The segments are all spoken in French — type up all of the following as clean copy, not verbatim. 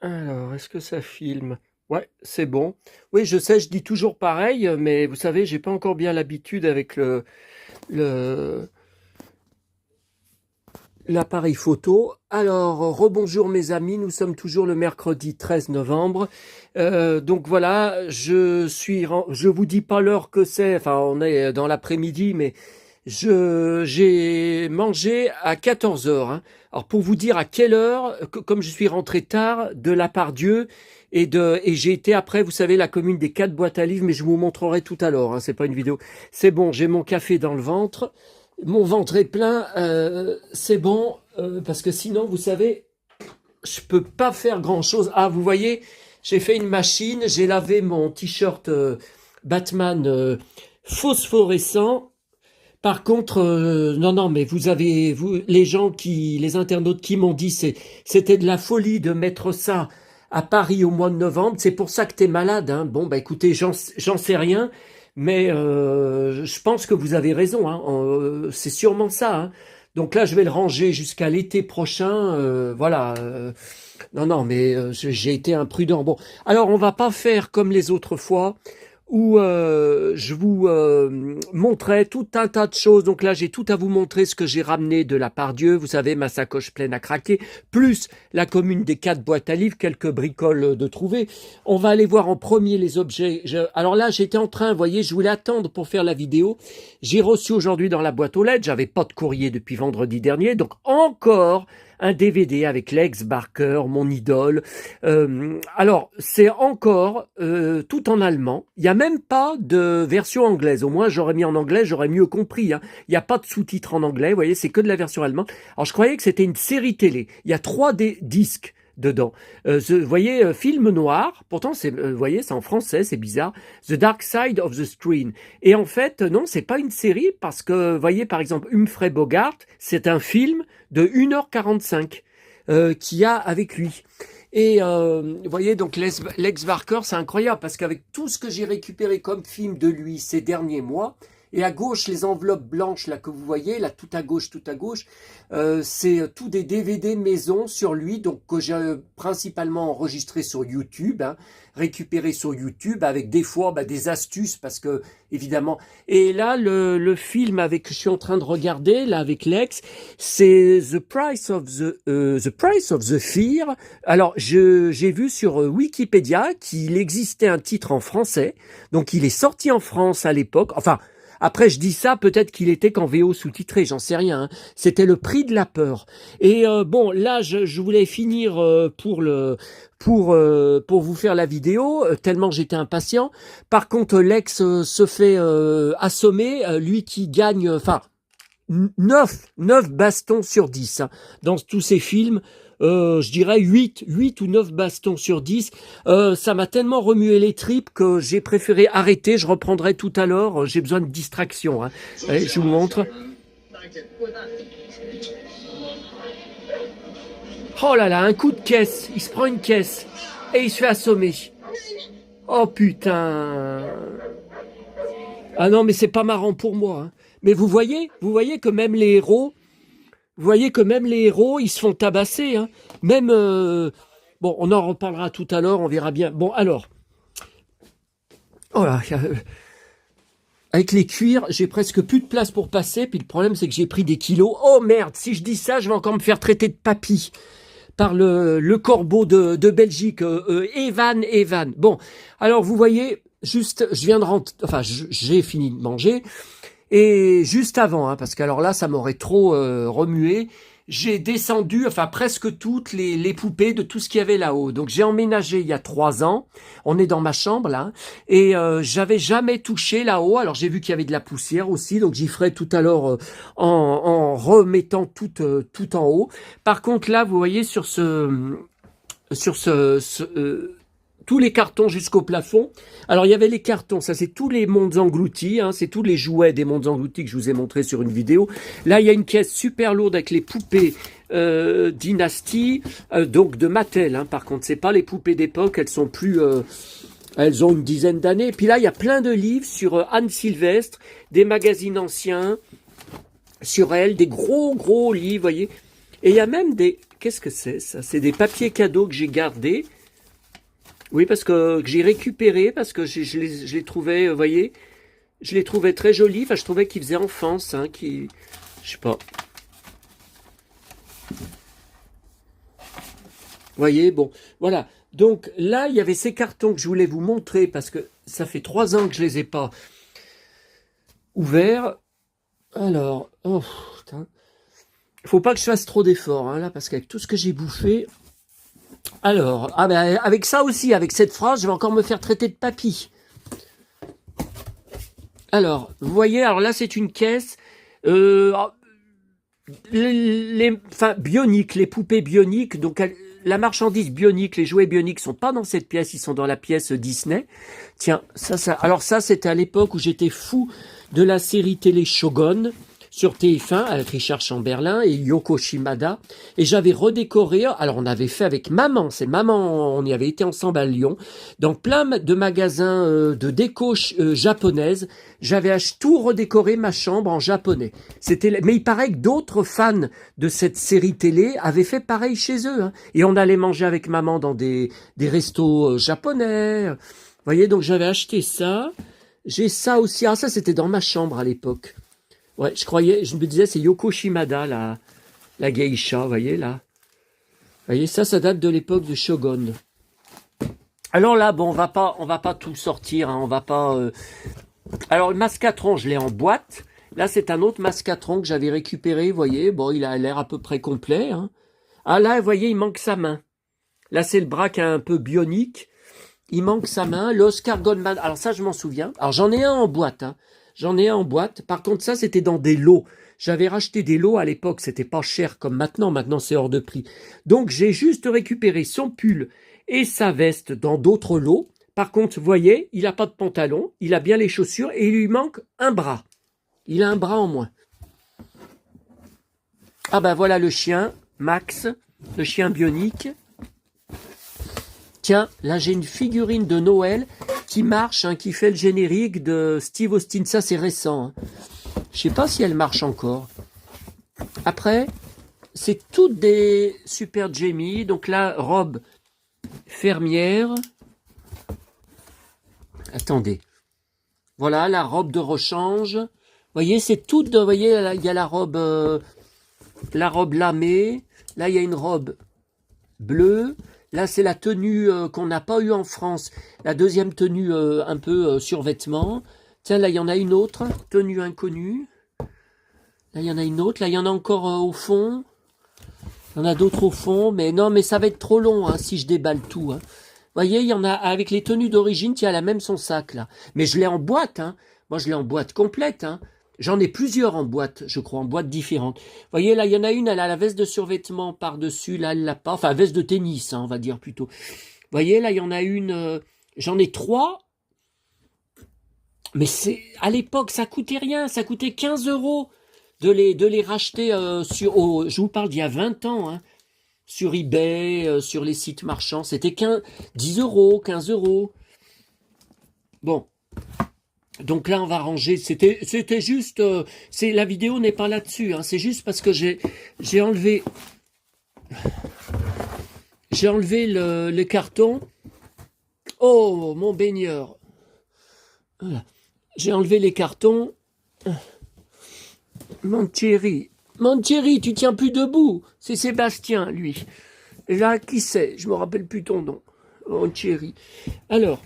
Alors, est-ce que ça filme? Ouais, c'est bon. Oui, je sais, je dis toujours pareil, mais vous savez, j'ai pas encore bien l'habitude avec le, l'appareil photo. Alors, rebonjour mes amis, nous sommes toujours le mercredi 13 novembre. Donc voilà, je vous dis pas l'heure que c'est, enfin on est dans l'après-midi, mais j'ai mangé à 14 heures, hein. Alors pour vous dire à quelle heure, comme je suis rentré tard de la part Dieu et j'ai été après, vous savez, la commune des 4 boîtes à livres, mais je vous montrerai tout à l'heure, hein, c'est pas une vidéo. C'est bon, j'ai mon café dans le ventre. Mon ventre est plein, c'est bon, parce que sinon, vous savez, je peux pas faire grand-chose. Ah, vous voyez, j'ai fait une machine, j'ai lavé mon t-shirt Batman phosphorescent. Par contre, non, non, mais les internautes qui m'ont dit, c'était de la folie de mettre ça à Paris au mois de novembre. C'est pour ça que t'es malade, hein. Bon, bah écoutez, j'en sais rien, mais je pense que vous avez raison, hein. C'est sûrement ça, hein. Donc là, je vais le ranger jusqu'à l'été prochain. Voilà. Non, non, mais j'ai été imprudent. Bon, alors on va pas faire comme les autres fois où je vous montrais tout un tas de choses. Donc là, j'ai tout à vous montrer, ce que j'ai ramené de la part Dieu. Vous savez, ma sacoche pleine à craquer, plus la commune des 4 boîtes à livres, quelques bricoles de trouver. On va aller voir en premier les objets. Alors là, j'étais en train, vous voyez, je voulais attendre pour faire la vidéo. J'ai reçu aujourd'hui dans la boîte aux lettres, j'avais pas de courrier depuis vendredi dernier, donc encore un DVD avec Lex Barker, mon idole. Alors, c'est encore tout en allemand. Il n'y a même pas de version anglaise. Au moins, j'aurais mis en anglais, j'aurais mieux compris, hein. Il n'y a pas de sous-titres en anglais. Vous voyez, c'est que de la version allemande. Alors, je croyais que c'était une série télé. Il y a 3 disques dedans. Vous voyez, film noir. Pourtant, vous voyez, c'est en français, c'est bizarre. The Dark Side of the Screen. Et en fait, non, c'est pas une série parce que, vous voyez, par exemple, Humphrey Bogart, c'est un film de 1h45 qu'il y a avec lui. Et vous voyez, donc Lex Barker, c'est incroyable parce qu'avec tout ce que j'ai récupéré comme film de lui ces derniers mois, et à gauche, les enveloppes blanches là que vous voyez, là tout à gauche, c'est tout des DVD maison sur lui, donc que j'ai principalement enregistré sur YouTube, hein, récupéré sur YouTube, avec des fois des astuces, parce que évidemment. Et là, le film que je suis en train de regarder, là avec Lex, c'est The Price of the Fear. Alors, j'ai vu sur Wikipédia qu'il existait un titre en français, donc il est sorti en France à l'époque, enfin. Après, je dis ça, peut-être qu'il était qu'en VO sous-titré, j'en sais rien, hein. C'était Le Prix de la peur. Et bon, là, je voulais finir pour vous faire la vidéo, tellement j'étais impatient. Par contre, Lex se fait assommer, lui qui gagne, enfin, 9 bastons sur 10, hein, dans tous ces films. Je dirais 8 ou 9 bastons sur 10. Ça m'a tellement remué les tripes que j'ai préféré arrêter. Je reprendrai tout à l'heure. J'ai besoin de distraction, hein. Allez, je vous montre. Oh là là, un coup de caisse. Il se prend une caisse et il se fait assommer. Oh putain. Ah non, mais c'est pas marrant pour moi, hein. Mais vous voyez que même les héros, ils se font tabasser, hein. Même, bon, on en reparlera tout à l'heure, on verra bien. Bon, alors, oh là, avec les cuirs, j'ai presque plus de place pour passer. Puis le problème, c'est que j'ai pris des kilos. Oh merde, si je dis ça, je vais encore me faire traiter de papy par le corbeau de Belgique, Evan. Bon, alors vous voyez, juste, je viens de rentrer, enfin, j'ai fini de manger. Et juste avant, hein, parce qu'alors là, ça m'aurait trop remué, j'ai descendu, enfin presque toutes les poupées de tout ce qu'il y avait là-haut. Donc j'ai emménagé il y a 3 ans, on est dans ma chambre là, et j'avais jamais touché là-haut. Alors j'ai vu qu'il y avait de la poussière aussi, donc j'y ferai tout à l'heure en remettant tout en haut. Par contre là, vous voyez sur tous les cartons jusqu'au plafond. Alors, il y avait les cartons, ça c'est tous les mondes engloutis, hein, c'est tous les jouets des mondes engloutis que je vous ai montré sur une vidéo. Là, il y a une caisse super lourde avec les poupées Dynasty, donc de Mattel, hein. Par contre, c'est pas les poupées d'époque, elles sont plus... elles ont une dizaine d'années. Puis là, il y a plein de livres sur Anne Sylvestre, des magazines anciens sur elle, des gros livres, voyez. Et il y a même des Qu'est-ce que c'est ça? C'est des papiers cadeaux que j'ai gardés. Oui, parce que j'ai récupéré, parce que je les trouvais, vous voyez, je les trouvais très jolis. Enfin, je trouvais qu'ils faisaient enfance, hein, je sais pas. Vous voyez, bon, voilà. Donc là, il y avait ces cartons que je voulais vous montrer parce que ça fait 3 ans que je les ai pas ouverts. Alors, oh, putain. Faut pas que je fasse trop d'efforts, hein, là, parce qu'avec tout ce que j'ai bouffé. Alors, ah ben, avec ça aussi, avec cette phrase, je vais encore me faire traiter de papy. Alors, vous voyez, alors là, c'est une caisse. Enfin, bioniques, les poupées bioniques, donc la marchandise bionique, les jouets bioniques sont pas dans cette pièce, ils sont dans la pièce Disney. Tiens, alors ça, c'était à l'époque où j'étais fou de la série télé Shogun sur TF1 avec Richard Chamberlain et Yoko Shimada. Et j'avais redécoré, alors on avait fait avec maman, c'est maman, on y avait été ensemble à Lyon, dans plein de magasins de déco japonaise. J'avais tout redécoré ma chambre en japonais. Mais il paraît que d'autres fans de cette série télé avaient fait pareil chez eux. Hein. Et on allait manger avec maman dans des restos japonais. Vous voyez, donc j'avais acheté ça. J'ai ça aussi. Ah, ça, c'était dans ma chambre à l'époque. Ouais, je me disais, c'est Yoko Shimada, la geisha, vous voyez, là. Vous voyez, ça date de l'époque de Shogun. Alors là, bon, on va pas tout sortir, hein, on va pas... Alors, le mascatron, je l'ai en boîte. Là, c'est un autre mascatron que j'avais récupéré, vous voyez. Bon, il a l'air à peu près complet. Hein. Ah là, vous voyez, il manque sa main. Là, c'est le bras qui est un peu bionique. Il manque sa main. L'Oscar Goldman. Alors ça, je m'en souviens. Alors, j'en ai un en boîte. Hein. J'en ai un en boîte. Par contre, ça, c'était dans des lots. J'avais racheté des lots à l'époque. C'était pas cher comme maintenant. Maintenant, c'est hors de prix. Donc, j'ai juste récupéré son pull et sa veste dans d'autres lots. Par contre, vous voyez, il n'a pas de pantalon. Il a bien les chaussures et il lui manque un bras. Il a un bras en moins. Ah ben voilà le chien, Max, le chien bionique. Tiens, là j'ai une figurine de Noël qui marche, hein, qui fait le générique de Steve Austin. Ça c'est récent. Hein. Je sais pas si elle marche encore. Après, c'est toutes des Super Jamie. Donc là, robe fermière. Attendez. Voilà la robe de rechange. Vous voyez, c'est tout. Vous voyez, il y a la robe lamée. Là, il y a une robe bleue. Là, c'est la tenue qu'on n'a pas eue en France. La deuxième tenue un peu survêtement. Tiens, là, il y en a une autre. Tenue inconnue. Là, il y en a une autre. Là, il y en a encore au fond. Il y en a d'autres au fond. Mais non, mais ça va être trop long hein, si je déballe tout. Hein. Vous voyez, il y en a avec les tenues d'origine. Tiens, elle a même son sac, là. Mais je l'ai en boîte. Hein. Moi, je l'ai en boîte complète. Hein. J'en ai plusieurs en boîte, je crois, en boîte différentes. Vous voyez, là, il y en a une, elle a la veste de survêtement par-dessus, là, elle l'a pas. Enfin, veste de tennis, hein, on va dire plutôt. Vous voyez, là, il y en a une, j'en ai 3. Mais à l'époque, ça coûtait rien, ça coûtait 15 € de les racheter je vous parle d'il y a 20 ans, hein, sur eBay, sur les sites marchands. C'était 10 €, 15 €. Bon. Donc là, on va ranger. C'était juste. La vidéo n'est pas là-dessus. Hein, c'est juste parce que j'ai enlevé. J'ai enlevé le carton. Oh, mon baigneur. Voilà. J'ai enlevé les cartons. Mon Thierry, tu tiens plus debout. C'est Sébastien, lui. Et là, qui c'est? Je me rappelle plus ton nom. Mon Thierry. Alors.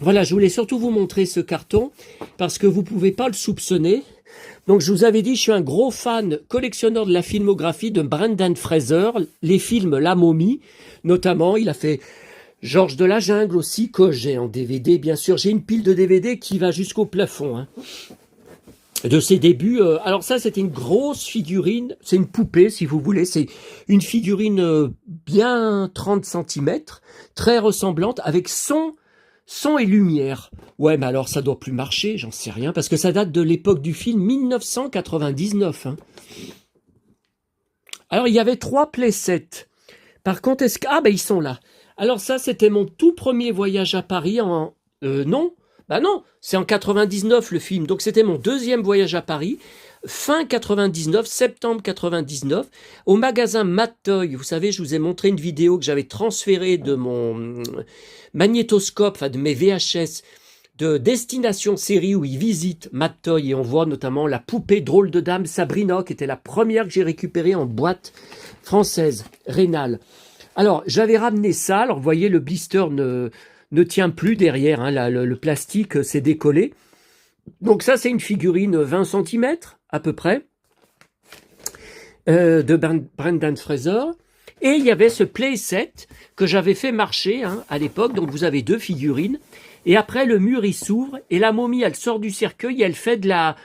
Voilà, je voulais surtout vous montrer ce carton parce que vous ne pouvez pas le soupçonner. Donc, je vous avais dit, je suis un gros fan, collectionneur de la filmographie de Brendan Fraser, les films La Momie, notamment. Il a fait Georges de la Jungle aussi, que j'ai en DVD, bien sûr. J'ai une pile de DVD qui va jusqu'au plafond. Hein. De ses débuts. Alors ça, c'était une grosse figurine. C'est une poupée, si vous voulez. C'est une figurine bien 30 cm, très ressemblante, avec son et lumière. Ouais, mais alors ça doit plus marcher, j'en sais rien, parce que ça date de l'époque du film 1999. Hein. Alors, il y avait 3 playsets. Par contre, ah, ben ils sont là. Alors ça, c'était mon tout premier voyage à Paris non. Bah non, c'est en 99 le film. Donc c'était mon deuxième voyage à Paris fin 99, septembre 99, au magasin Mattoy. Vous savez, je vous ai montré une vidéo que j'avais transférée de mon magnétoscope, enfin de mes VHS, de Destination Série où ils visitent Mattoy et on voit notamment la poupée drôle de dame Sabrina qui était la première que j'ai récupérée en boîte française, rénale. Alors j'avais ramené ça, alors vous voyez le blister ne tient plus derrière, hein, le plastique s'est décollé. Donc ça c'est une figurine 20 cm à peu près de Brendan Fraser. Et il y avait ce playset que j'avais fait marcher hein, à l'époque. Donc vous avez 2 figurines. Et après, le mur, il s'ouvre. Et la momie, elle sort du cercueil. Et elle fait de la...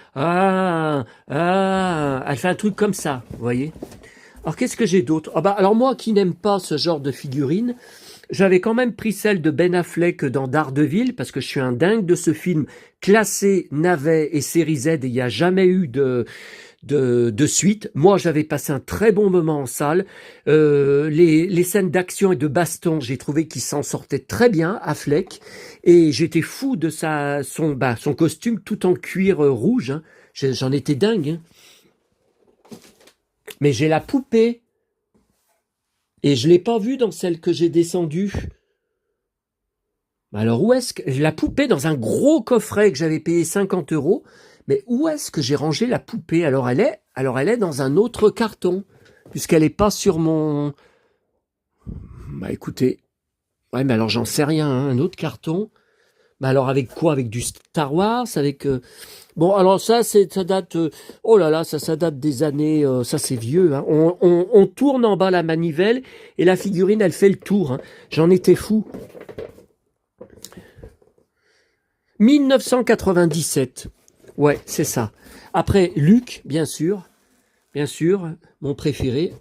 Elle fait un truc comme ça, vous voyez. Alors, qu'est-ce que j'ai d'autre? Alors, moi qui n'aime pas ce genre de figurine, j'avais quand même pris celle de Ben Affleck dans Daredevil, parce que je suis un dingue de ce film classé navet et série Z. Et il n'y a jamais eu de suite. Moi, j'avais passé un très bon moment en salle. Les scènes d'action et de baston, j'ai trouvé qu'il s'en sortait très bien, Affleck. Et j'étais fou de son costume tout en cuir rouge. Hein. J'en étais dingue. Hein. Mais j'ai la poupée. Et je ne l'ai pas vue dans celle que j'ai descendue. Alors où est-ce que... La poupée dans un gros coffret que j'avais payé 50 €. Mais où est-ce que j'ai rangé la poupée? Alors elle est dans un autre carton, puisqu'elle n'est pas sur mon... Écoutez, ouais, mais alors j'en sais rien, hein, un autre carton. Alors avec quoi? Avec du Star Wars, avec... Bon, alors ça date... oh là là, ça date des années... ça c'est vieux. Hein. On tourne en bas la manivelle et la figurine, elle fait le tour. Hein. J'en étais fou. 1997. Ouais, c'est ça. Après, Luc, bien sûr, mon préféré.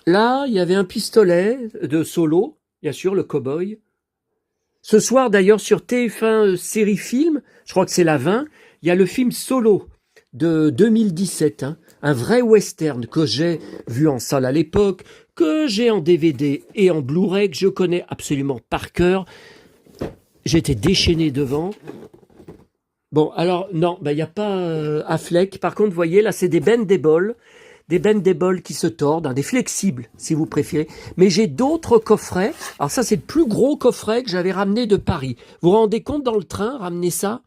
Là, il y avait un pistolet de Solo, bien sûr, le cow-boy. Ce soir, d'ailleurs, sur TF1 série film, je crois que c'est la 20, il y a le film Solo de 2017, hein, un vrai western que j'ai vu en salle à l'époque, que j'ai en DVD et en Blu-ray, que je connais absolument par cœur. J'étais déchaîné devant. Bon, alors, non, il n'y a pas Affleck. Par contre, vous voyez, là, c'est des bendables qui se tordent, hein, des flexibles, si vous préférez. Mais j'ai d'autres coffrets. Alors ça, c'est le plus gros coffret que j'avais ramené de Paris. Vous vous rendez compte dans le train, ramener ça?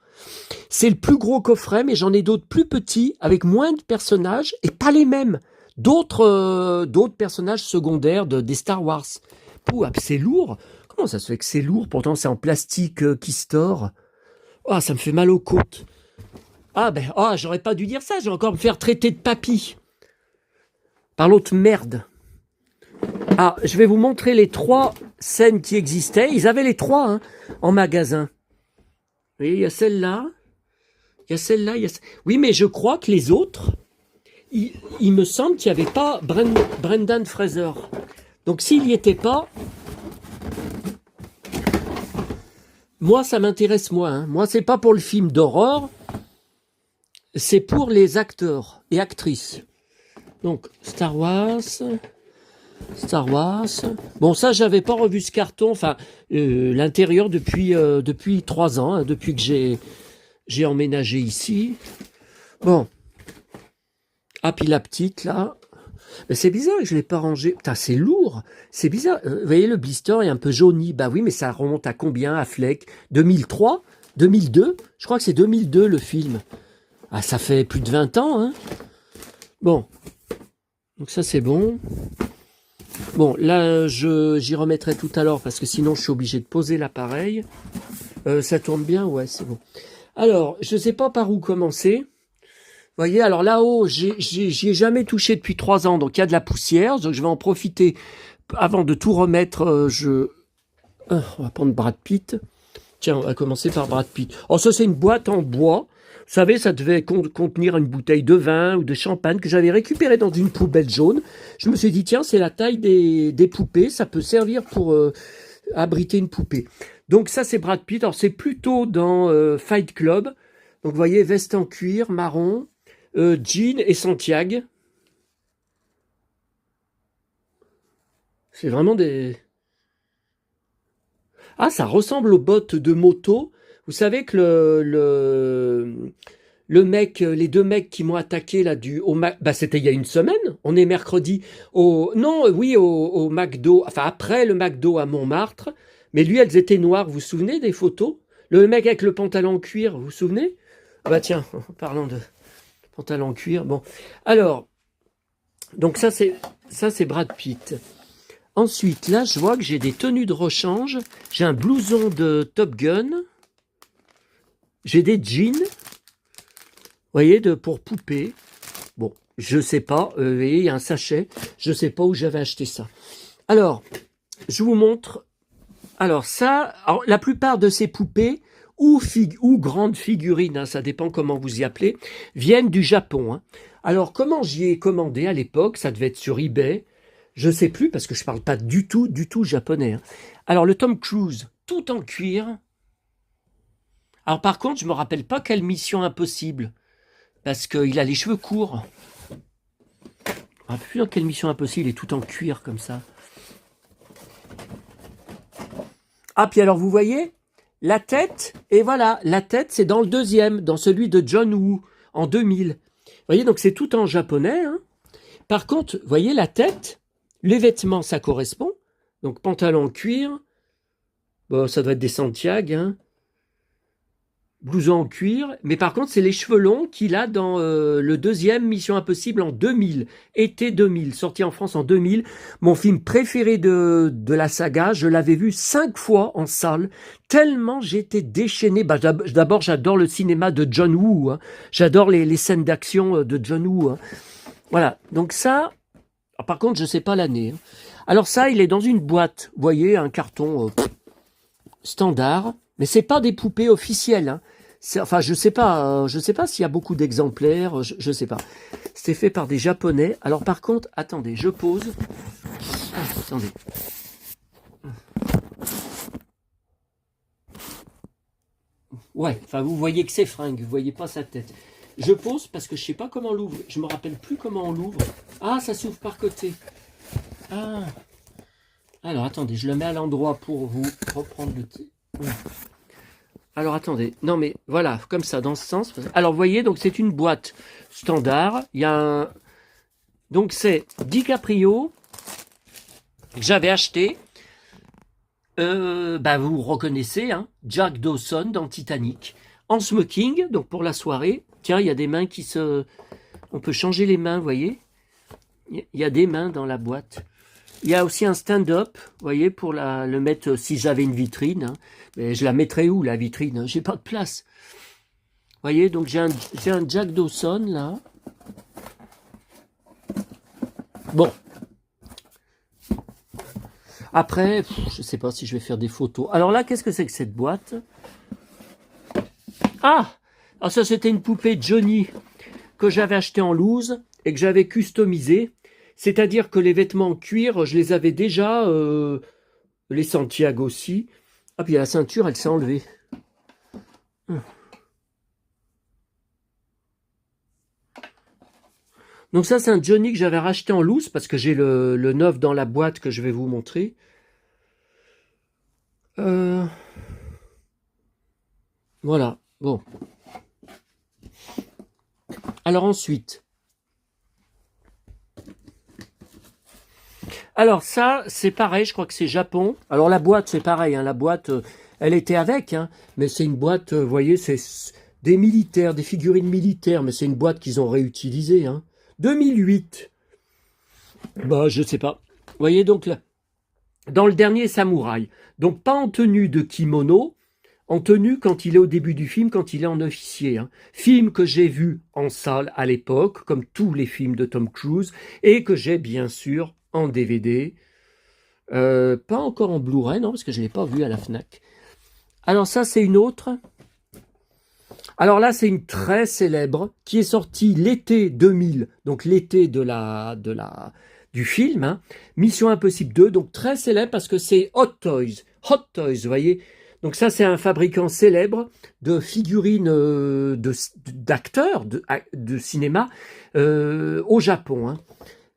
C'est le plus gros coffret, mais j'en ai d'autres plus petits, avec moins de personnages, et pas les mêmes. D'autres personnages secondaires des Star Wars. Pouh, c'est lourd. Comment ça se fait que c'est lourd? Pourtant, c'est en plastique qui se tord. Ah, ça me fait mal aux côtes. J'aurais pas dû dire ça, je vais encore me faire traiter de papy. Par l'autre merde. Ah, je vais vous montrer les 3 scènes qui existaient. Ils avaient les 3 hein, en magasin. Vous voyez, il y a celle-là. Il y a celle-là. Oui, mais je crois que les autres, il me semble qu'il n'y avait pas Brendan Fraser. Donc s'il n'y était pas... Moi, ça m'intéresse moins. Hein. Moi, c'est pas pour le film d'horreur. C'est pour les acteurs et actrices. Donc, Star Wars. Bon, ça, j'avais pas revu ce carton. Enfin, l'intérieur depuis 3 ans, hein, depuis que j'ai emménagé ici. Bon. Ah, puis la petite, là. Mais c'est bizarre que je l'ai pas rangé. Putain, c'est lourd. C'est bizarre. Vous voyez, le blister est un peu jauni. Bah oui, mais ça remonte à combien, Affleck? 2003? 2002? Je crois que c'est 2002, le film. Ah, ça fait plus de 20 ans, hein. Bon. Donc ça, c'est bon. Bon, là, j'y remettrai tout à l'heure, parce que sinon, je suis obligé de poser l'appareil. Ça tourne bien? Ouais, c'est bon. Alors, je sais pas par où commencer. Vous voyez, alors là-haut, j'y ai jamais touché depuis 3 ans, donc il y a de la poussière, donc je vais en profiter avant de tout remettre. On va prendre Brad Pitt. Tiens, on va commencer par Brad Pitt. Oh, ça, c'est une boîte en bois. Vous savez, ça devait contenir une bouteille de vin ou de champagne que j'avais récupérée dans une poubelle jaune. Je me suis dit, tiens, c'est la taille des poupées, ça peut servir pour abriter une poupée. Donc ça, c'est Brad Pitt. Alors, c'est plutôt dans Fight Club. Donc, vous voyez, veste en cuir, marron. Jean et Santiago. C'est vraiment des... Ah, ça ressemble aux bottes de moto. Vous savez que le mec, les deux mecs qui m'ont attaqué là bah c'était il y a une semaine, on est mercredi, au McDo, enfin après le McDo à Montmartre, mais lui elles étaient noires, vous vous souvenez des photos? Le mec avec le pantalon cuir, vous vous souvenez? Ah bah tiens, parlons de pantalon cuir, bon. Alors, donc ça c'est Brad Pitt. Ensuite, là je vois que j'ai des tenues de rechange, j'ai un blouson de Top Gun, j'ai des jeans, vous voyez, pour poupée. Bon, je sais pas, vous voyez, il y a un sachet, je sais pas où j'avais acheté ça. Alors, je vous montre. Alors ça, la plupart de ces poupées, ou grandes figurines, hein, ça dépend comment vous y appelez, viennent du Japon. Hein. Alors, comment j'y ai commandé à l'époque? Ça devait être sur eBay. Je sais plus, parce que je parle pas du tout japonais. Hein. Alors, le Tom Cruise, tout en cuir. Alors, par contre, je me rappelle pas quelle Mission Impossible. Parce qu'il a les cheveux courts. Je ne me rappelle plus dans quelle Mission Impossible, il est tout en cuir comme ça. Ah, puis alors vous voyez, la tête, et voilà, la tête c'est dans le deuxième, dans celui de John Woo, en 2000. Vous voyez, donc c'est tout en japonais. Hein. Par contre, vous voyez la tête, les vêtements, ça correspond. Donc pantalon cuir, bon, ça doit être des Santiago, hein. Blouson en cuir, mais par contre, c'est les cheveux longs qu'il a dans le deuxième Mission Impossible en 2000, été 2000, sorti en France en 2000. Mon film préféré de la saga, je l'avais vu 5 fois en salle, tellement j'étais déchaîné. Bah, d'abord, j'adore le cinéma de John Woo, hein. J'adore les scènes d'action de John Woo. Hein. Voilà, donc ça, par contre, je ne sais pas l'année. Hein. Alors ça, il est dans une boîte, vous voyez, un carton standard, mais c'est pas des poupées officielles. Hein. Enfin, je sais pas s'il y a beaucoup d'exemplaires, je sais pas. C'est fait par des Japonais. Alors par contre, attendez, je pose. Ah, attendez. Ouais, enfin vous voyez que c'est fringue, vous voyez pas sa tête. Je pose parce que je sais pas comment on l'ouvre. Je me rappelle plus comment on l'ouvre. Ah, ça s'ouvre par côté. Ah. Alors attendez, je le mets à l'endroit pour vous reprendre le thé. Alors attendez, non mais voilà, comme ça, dans ce sens. Alors vous voyez, donc c'est une boîte standard. Il y a un... Donc c'est DiCaprio que j'avais acheté. Bah vous reconnaissez, hein, Jack Dawson dans Titanic. En smoking, donc pour la soirée. Tiens, il y a des mains qui se... On peut changer les mains, vous voyez. Il y a des mains dans la boîte. Il y a aussi un stand-up, vous voyez, pour le mettre si j'avais une vitrine. Hein. Mais je la mettrais où, la vitrine, hein? J'ai pas de place. Vous voyez, donc j'ai un Jack Dawson, là. Bon. Après, je sais pas si je vais faire des photos. Alors là, qu'est-ce que c'est que cette boîte? Ah! Alors ça, c'était une poupée Johnny que j'avais achetée en loose et que j'avais customisée. C'est-à-dire que les vêtements en cuir, je les avais déjà, les Santiago aussi. Ah, puis la ceinture, elle s'est enlevée. Donc ça, c'est un Johnny que j'avais racheté en loose, parce que j'ai le neuf dans la boîte que je vais vous montrer. Voilà, bon. Alors ensuite... Alors ça, c'est pareil, je crois que c'est Japon. Alors la boîte, c'est pareil, hein, la boîte, elle était avec, hein, mais c'est une boîte, vous voyez, c'est des militaires, des figurines militaires, mais c'est une boîte qu'ils ont réutilisée. Hein. 2008. Bah, je sais pas. Vous voyez, donc là, dans le dernier Samouraï, donc pas en tenue de kimono, en tenue quand il est au début du film, quand il est en officier. Hein. Film que j'ai vu en salle à l'époque, comme tous les films de Tom Cruise, et que j'ai bien sûr en DVD, pas encore en Blu-ray, non, parce que je ne l'ai pas vu à la FNAC. Alors ça, c'est une autre. Alors là, c'est une très célèbre, qui est sortie l'été 2000, donc l'été du film, hein, Mission Impossible 2, donc très célèbre parce que c'est Hot Toys, vous voyez. Donc ça, c'est un fabricant célèbre de figurines d'acteurs de cinéma au Japon, hein.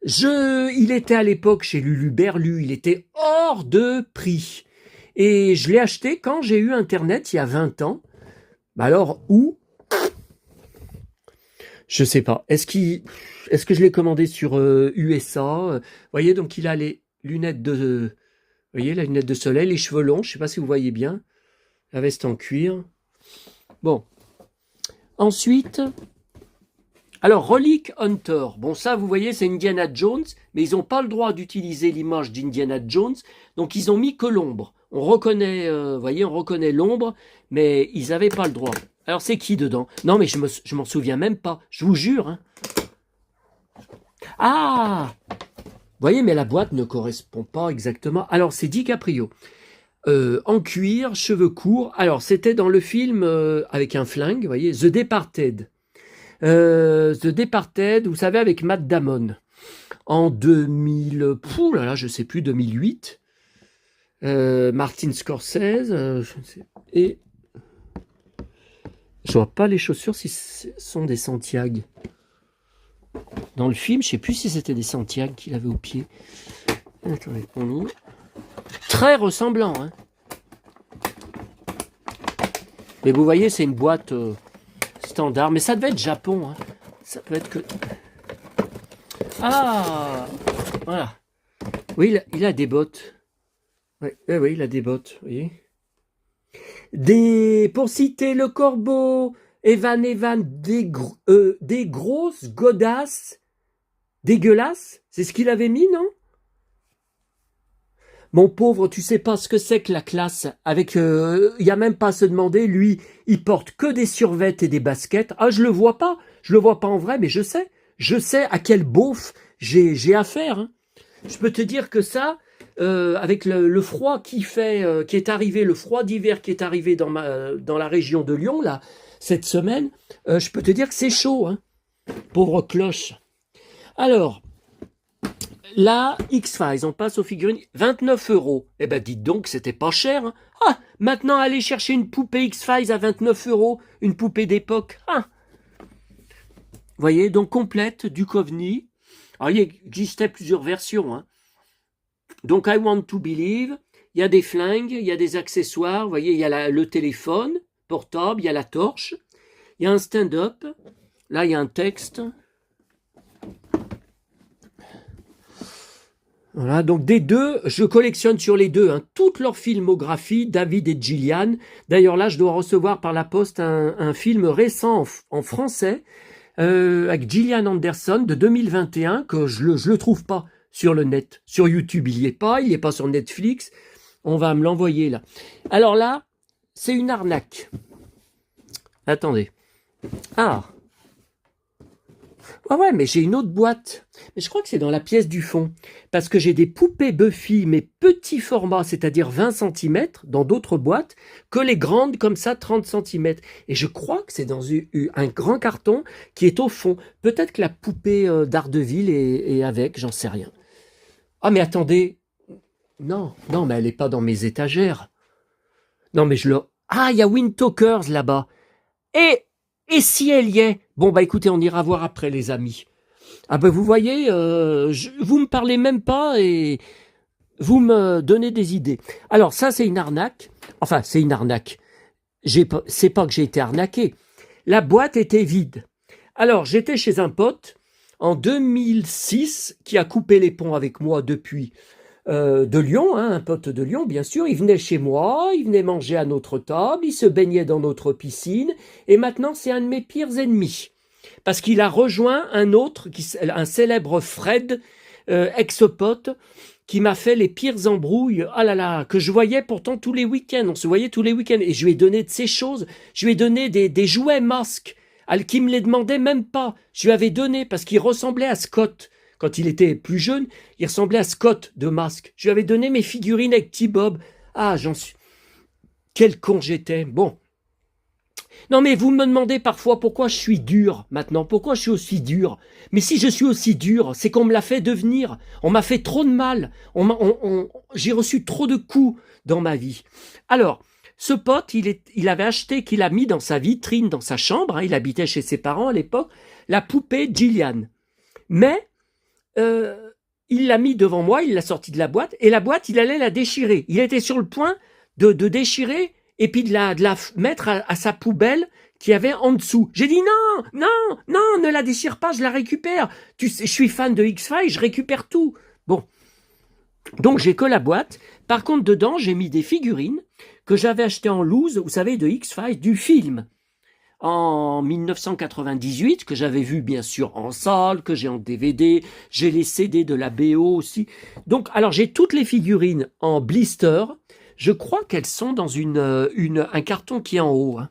Il était à l'époque chez Lulu Berlu, il était hors de prix. Et je l'ai acheté quand j'ai eu Internet, il y a 20 ans. Bah alors, où? Je sais pas. Est-ce que je l'ai commandé sur USA? Vous voyez, donc il a les lunettes de, vous voyez, la lunette de soleil, les cheveux longs. Je sais pas si vous voyez bien. La veste en cuir. Bon. Ensuite, alors Relic Hunter. Bon, ça, vous voyez, c'est Indiana Jones, mais ils n'ont pas le droit d'utiliser l'image d'Indiana Jones, donc ils ont mis que l'ombre. On reconnaît, vous voyez, on reconnaît l'ombre, mais ils n'avaient pas le droit. Alors, c'est qui dedans? Non, mais je m'en souviens même pas. Je vous jure. Hein. Ah! Vous voyez, mais la boîte ne correspond pas exactement. Alors, c'est DiCaprio. En cuir, cheveux courts. Alors, c'était dans le film avec un flingue, vous voyez, The Departed. The Departed, vous savez, avec Matt Damon. En 2000, pouh là là, je sais plus, 2008. Martin Scorsese. Et je vois pas les chaussures si ce sont des Santiago. Dans le film, je sais plus si c'était des Santiago qu'il avait au pied. Attendez, on ouvre. Très ressemblant, hein. Mais vous voyez, c'est une boîte standard. Mais ça devait être Japon, hein. Ça peut être que... Ah! Voilà. Oui, il a des bottes. Oui, il a des bottes, vous voyez. Pour citer le corbeau, Evan, des grosses godasses dégueulasses. C'est ce qu'il avait mis, non? Mon pauvre, tu sais pas ce que c'est que la classe. Avec, y a même pas à se demander. Lui, il porte que des survêtes et des baskets. Ah, je le vois pas en vrai, mais je sais à quel beauf j'ai affaire. Hein. Je peux te dire que ça, avec le froid qui est arrivé, le froid d'hiver qui est arrivé dans la région de Lyon là cette semaine, je peux te dire que c'est chaud. Hein. Pauvre cloche. Alors. Là, X-Files, on passe aux figurines, 29 €. Eh ben, dites donc, c'était pas cher. Hein. Ah, maintenant, aller chercher une poupée X-Files à 29 €, une poupée d'époque. Ah. Vous voyez, donc complète, du Duchovny. Alors, il existait plusieurs versions. Hein. Donc, I Want to Believe, il y a des flingues, il y a des accessoires. Vous voyez, il y a le téléphone portable, il y a la torche, il y a un stand-up. Là, il y a un texte. Voilà, donc des deux, je collectionne sur les deux, hein, toute leur filmographie, David et Gillian. D'ailleurs là, je dois recevoir par la poste un film récent en français, avec Gillian Anderson de 2021, que je le trouve pas sur le net. Sur YouTube, il y est pas sur Netflix. On va me l'envoyer là. Alors là, c'est une arnaque. Attendez. Ah. Ah ouais, mais j'ai une autre boîte. Mais je crois que c'est dans la pièce du fond. Parce que j'ai des poupées Buffy, mais petits formats, c'est-à-dire 20 cm, dans d'autres boîtes, que les grandes, comme ça, 30 cm. Et je crois que c'est dans un grand carton qui est au fond. Peut-être que la poupée d'Ardeville est avec, j'en sais rien. Ah, mais attendez. Non, mais elle n'est pas dans mes étagères. Non, mais Ah, il y a Windtalkers là-bas. Et si elle y est? Bon, bah écoutez, on ira voir après, les amis. Ah ben vous voyez, vous me parlez même pas et vous me donnez des idées. Alors ça, c'est une arnaque. Enfin, c'est une arnaque. C'est pas que j'ai été arnaqué. La boîte était vide. Alors, j'étais chez un pote en 2006 qui a coupé les ponts avec moi depuis de Lyon, hein, un pote de Lyon, bien sûr. Il venait chez moi, il venait manger à notre table, il se baignait dans notre piscine. Et maintenant, c'est un de mes pires ennemis. Parce qu'il a rejoint un autre, un célèbre Fred, ex-pote, qui m'a fait les pires embrouilles, ah là là, que je voyais pourtant tous les week-ends. On se voyait tous les week-ends. Et je lui ai donné de ces choses. Je lui ai donné des jouets masques, qui me les demandait même pas. Je lui avais donné parce qu'il ressemblait à Scott. Quand il était plus jeune, il ressemblait à Scott de Masque. Je lui avais donné mes figurines avec T-Bob. Ah, j'en suis... Quel con j'étais. Bon. Non mais vous me demandez parfois pourquoi je suis dur maintenant, pourquoi je suis aussi dur. Mais si je suis aussi dur, c'est qu'on me l'a fait devenir. On m'a fait trop de mal. J'ai reçu trop de coups dans ma vie. Alors, ce pote, il avait acheté, qu'il a mis dans sa vitrine, dans sa chambre, hein, il habitait chez ses parents à l'époque, la poupée Gillian. Mais il l'a mis devant moi, il l'a sorti de la boîte, et la boîte, il allait la déchirer. Il était sur le point de déchirer et puis de la mettre à sa poubelle qu'il y avait en dessous. J'ai dit non, non, non, ne la déchire pas, je la récupère. Tu sais, je suis fan de X-Files, je récupère tout. Bon, donc j'ai que la boîte. Par contre, dedans, j'ai mis des figurines que j'avais achetées en loose, vous savez, de X-Files, du film, en 1998, que j'avais vu bien sûr en salle, que j'ai en DVD, j'ai les CD de la BO aussi. Donc, alors j'ai toutes les figurines en blister. Je crois qu'elles sont dans un carton qui est en haut. Hein.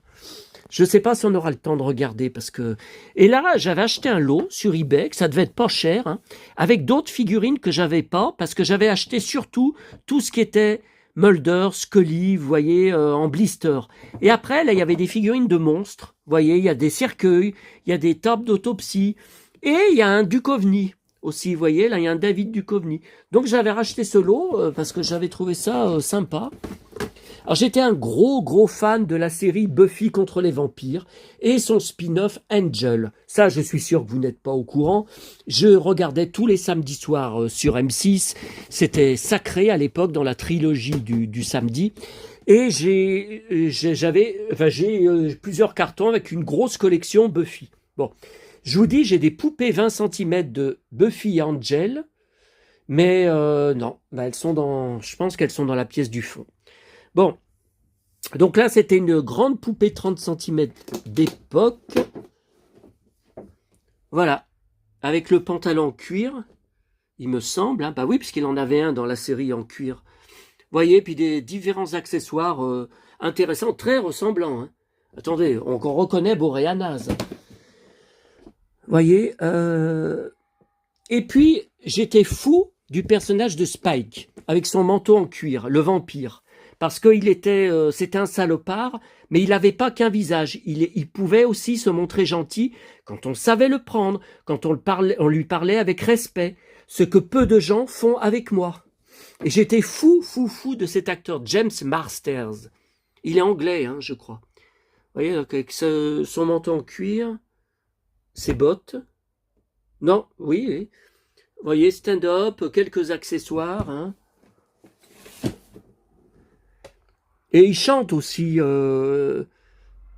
Je ne sais pas si on aura le temps de regarder parce que... Et là, j'avais acheté un lot sur eBay, que ça devait être pas cher, hein, avec d'autres figurines que j'avais pas, parce que j'avais acheté surtout tout ce qui était Mulder, Scully, vous voyez, en blister. Et après, là, il y avait des figurines de monstres. Vous voyez, il y a des cercueils, il y a des tables d'autopsie, et il y a un Duchovny aussi, vous voyez, là, il y a un David Duchovny. Donc, j'avais racheté ce lot parce que j'avais trouvé ça sympa. Alors j'étais un gros fan de la série Buffy contre les vampires et son spin-off Angel. Ça, je suis sûr que vous n'êtes pas au courant. Je regardais tous les samedis soirs sur M6. C'était sacré à l'époque dans la trilogie du samedi. Et j'ai plusieurs cartons avec une grosse collection Buffy. Bon, je vous dis, j'ai des poupées 20 cm de Buffy et Angel. Mais non, elles sont je pense qu'elles sont dans la pièce du fond. Bon, donc là, c'était une grande poupée 30 cm d'époque. Voilà, avec le pantalon en cuir, il me semble. Hein. Bah oui, puisqu'il en avait un dans la série en cuir. Vous voyez, puis des différents accessoires intéressants, très ressemblants. Hein. Attendez, on reconnaît Boréanaz. Vous voyez, et puis, j'étais fou du personnage de Spike, avec son manteau en cuir, le vampire. Parce qu'il c'était un salopard, mais il n'avait pas qu'un visage. Il pouvait aussi se montrer gentil quand on savait le prendre, quand on lui parlait avec respect, ce que peu de gens font avec moi. Et j'étais fou de cet acteur, James Marsters. Il est anglais, hein, je crois. Vous voyez, avec son manteau en cuir, ses bottes. Non, oui. Vous voyez, stand-up, quelques accessoires, hein. Et il chante aussi,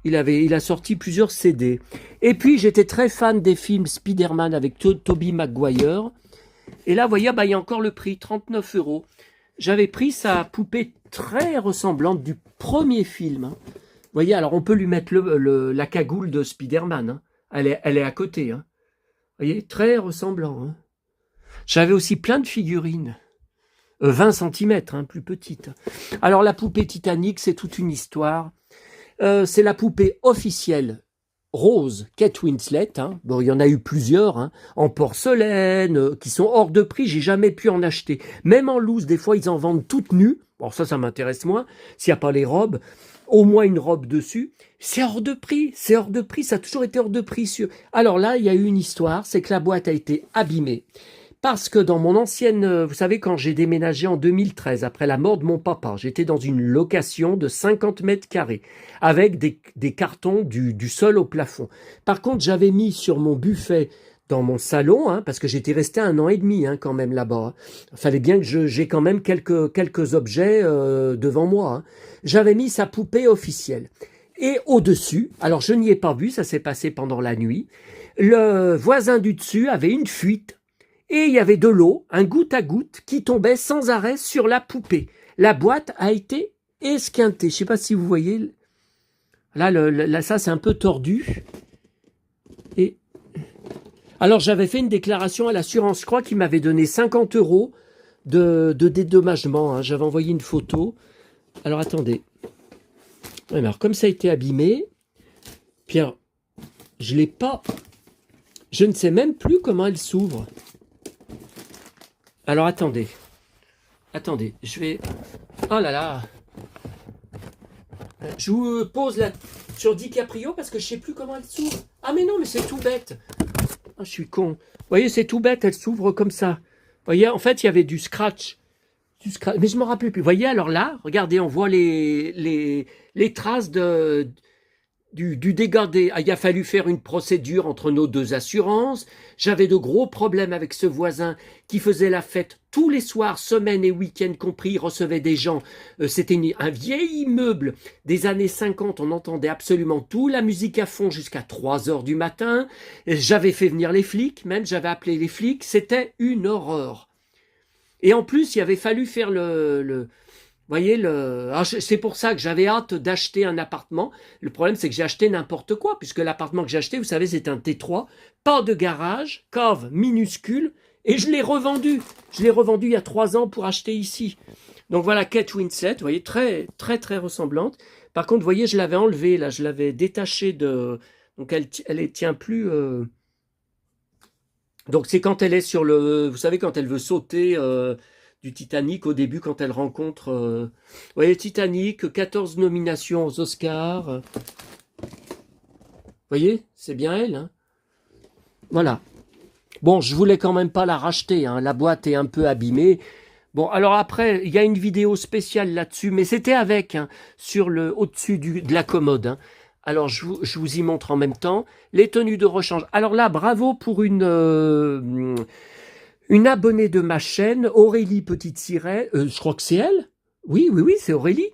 il a sorti plusieurs CD. Et puis j'étais très fan des films Spider-Man avec Tobey Maguire. Et là, vous voyez, il y a encore le prix, 39 €. J'avais pris sa poupée très ressemblante du premier film. Hein. Vous voyez, alors on peut lui mettre la cagoule de Spider-Man. Hein. Elle est à côté. Hein. Vous voyez, très ressemblant. Hein. J'avais aussi plein de figurines. 20 cm, hein, plus petite. Alors la poupée Titanic, c'est toute une histoire. C'est la poupée officielle rose Kate Winslet. Hein. Bon, il y en a eu plusieurs, hein, en porcelaine, qui sont hors de prix. J'ai jamais pu en acheter. Même en loose, des fois, ils en vendent toutes nues. Bon, ça m'intéresse moins. S'il n'y a pas les robes, au moins une robe dessus. C'est hors de prix. C'est hors de prix. Ça a toujours été hors de prix. Alors là, il y a eu une histoire. C'est que la boîte a été abîmée. Parce que dans mon ancienne, vous savez, quand j'ai déménagé en 2013, après la mort de mon papa, j'étais dans une location de 50 mètres carrés, avec des cartons du sol au plafond. Par contre, j'avais mis sur mon buffet dans mon salon, hein, parce que j'étais resté 1 an et demi hein, quand même là-bas. Il fallait bien que j'ai quand même quelques objets devant moi. Hein. J'avais mis sa poupée officielle. Et au-dessus, alors je n'y ai pas vu, ça s'est passé pendant la nuit, le voisin du dessus avait une fuite. Et il y avait de l'eau, un goutte à goutte, qui tombait sans arrêt sur la poupée. La boîte a été esquintée. Je ne sais pas si vous voyez. Là, ça, c'est un peu tordu. Et alors, j'avais fait une déclaration à l'assurance, je crois qu'il m'avait donné 50 € de dédommagement. Hein. J'avais envoyé une photo. Alors, attendez. Alors, comme ça a été abîmé, Pierre, je l'ai pas... Je ne sais même plus comment elle s'ouvre. Alors, attendez, je vais... Oh là là. Je vous pose là sur DiCaprio parce que je ne sais plus comment elle s'ouvre. Ah mais non, mais c'est tout bête. Ah, je suis con. Vous voyez, c'est tout bête, elle s'ouvre comme ça. Vous voyez, en fait, il y avait du scratch. Mais je ne me rappelle plus. Vous voyez, alors là, regardez, on voit les traces du dégardé. Il a fallu faire une procédure entre nos deux assurances. J'avais de gros problèmes avec ce voisin qui faisait la fête tous les soirs, semaines et week-ends compris. Il recevait des gens. C'était un vieil immeuble des années 50. On entendait absolument tout. La musique à fond jusqu'à 3 heures du matin. J'avais fait venir les flics, même j'avais appelé les flics. C'était une horreur. Et en plus, il avait fallu faire voyez, c'est pour ça que j'avais hâte d'acheter un appartement. Le problème, c'est que j'ai acheté n'importe quoi, puisque l'appartement que j'ai acheté, vous savez, c'est un T3, pas de garage, cave minuscule, et je l'ai revendu. Je l'ai revendu il y a 3 ans pour acheter ici. Donc voilà, Kate Winslet, vous voyez, très, très, très ressemblante. Par contre, vous voyez, je l'avais enlevée, là, je l'avais détachée de... Donc elle ne tient plus... Donc c'est quand elle est sur le... Vous savez, quand elle veut sauter... du Titanic au début quand elle rencontre... Vous voyez, Titanic, 14 nominations aux Oscars. Vous voyez, c'est bien elle. Hein, voilà. Bon, je voulais quand même pas la racheter. Hein, la boîte est un peu abîmée. Bon, alors après, il y a une vidéo spéciale là-dessus, mais c'était avec, hein, sur au-dessus de la commode. Hein. Alors, je vous y montre en même temps. Les tenues de rechange. Alors là, bravo pour une abonnée de ma chaîne, Aurélie Petite Sirène, je crois que c'est elle, oui, c'est Aurélie,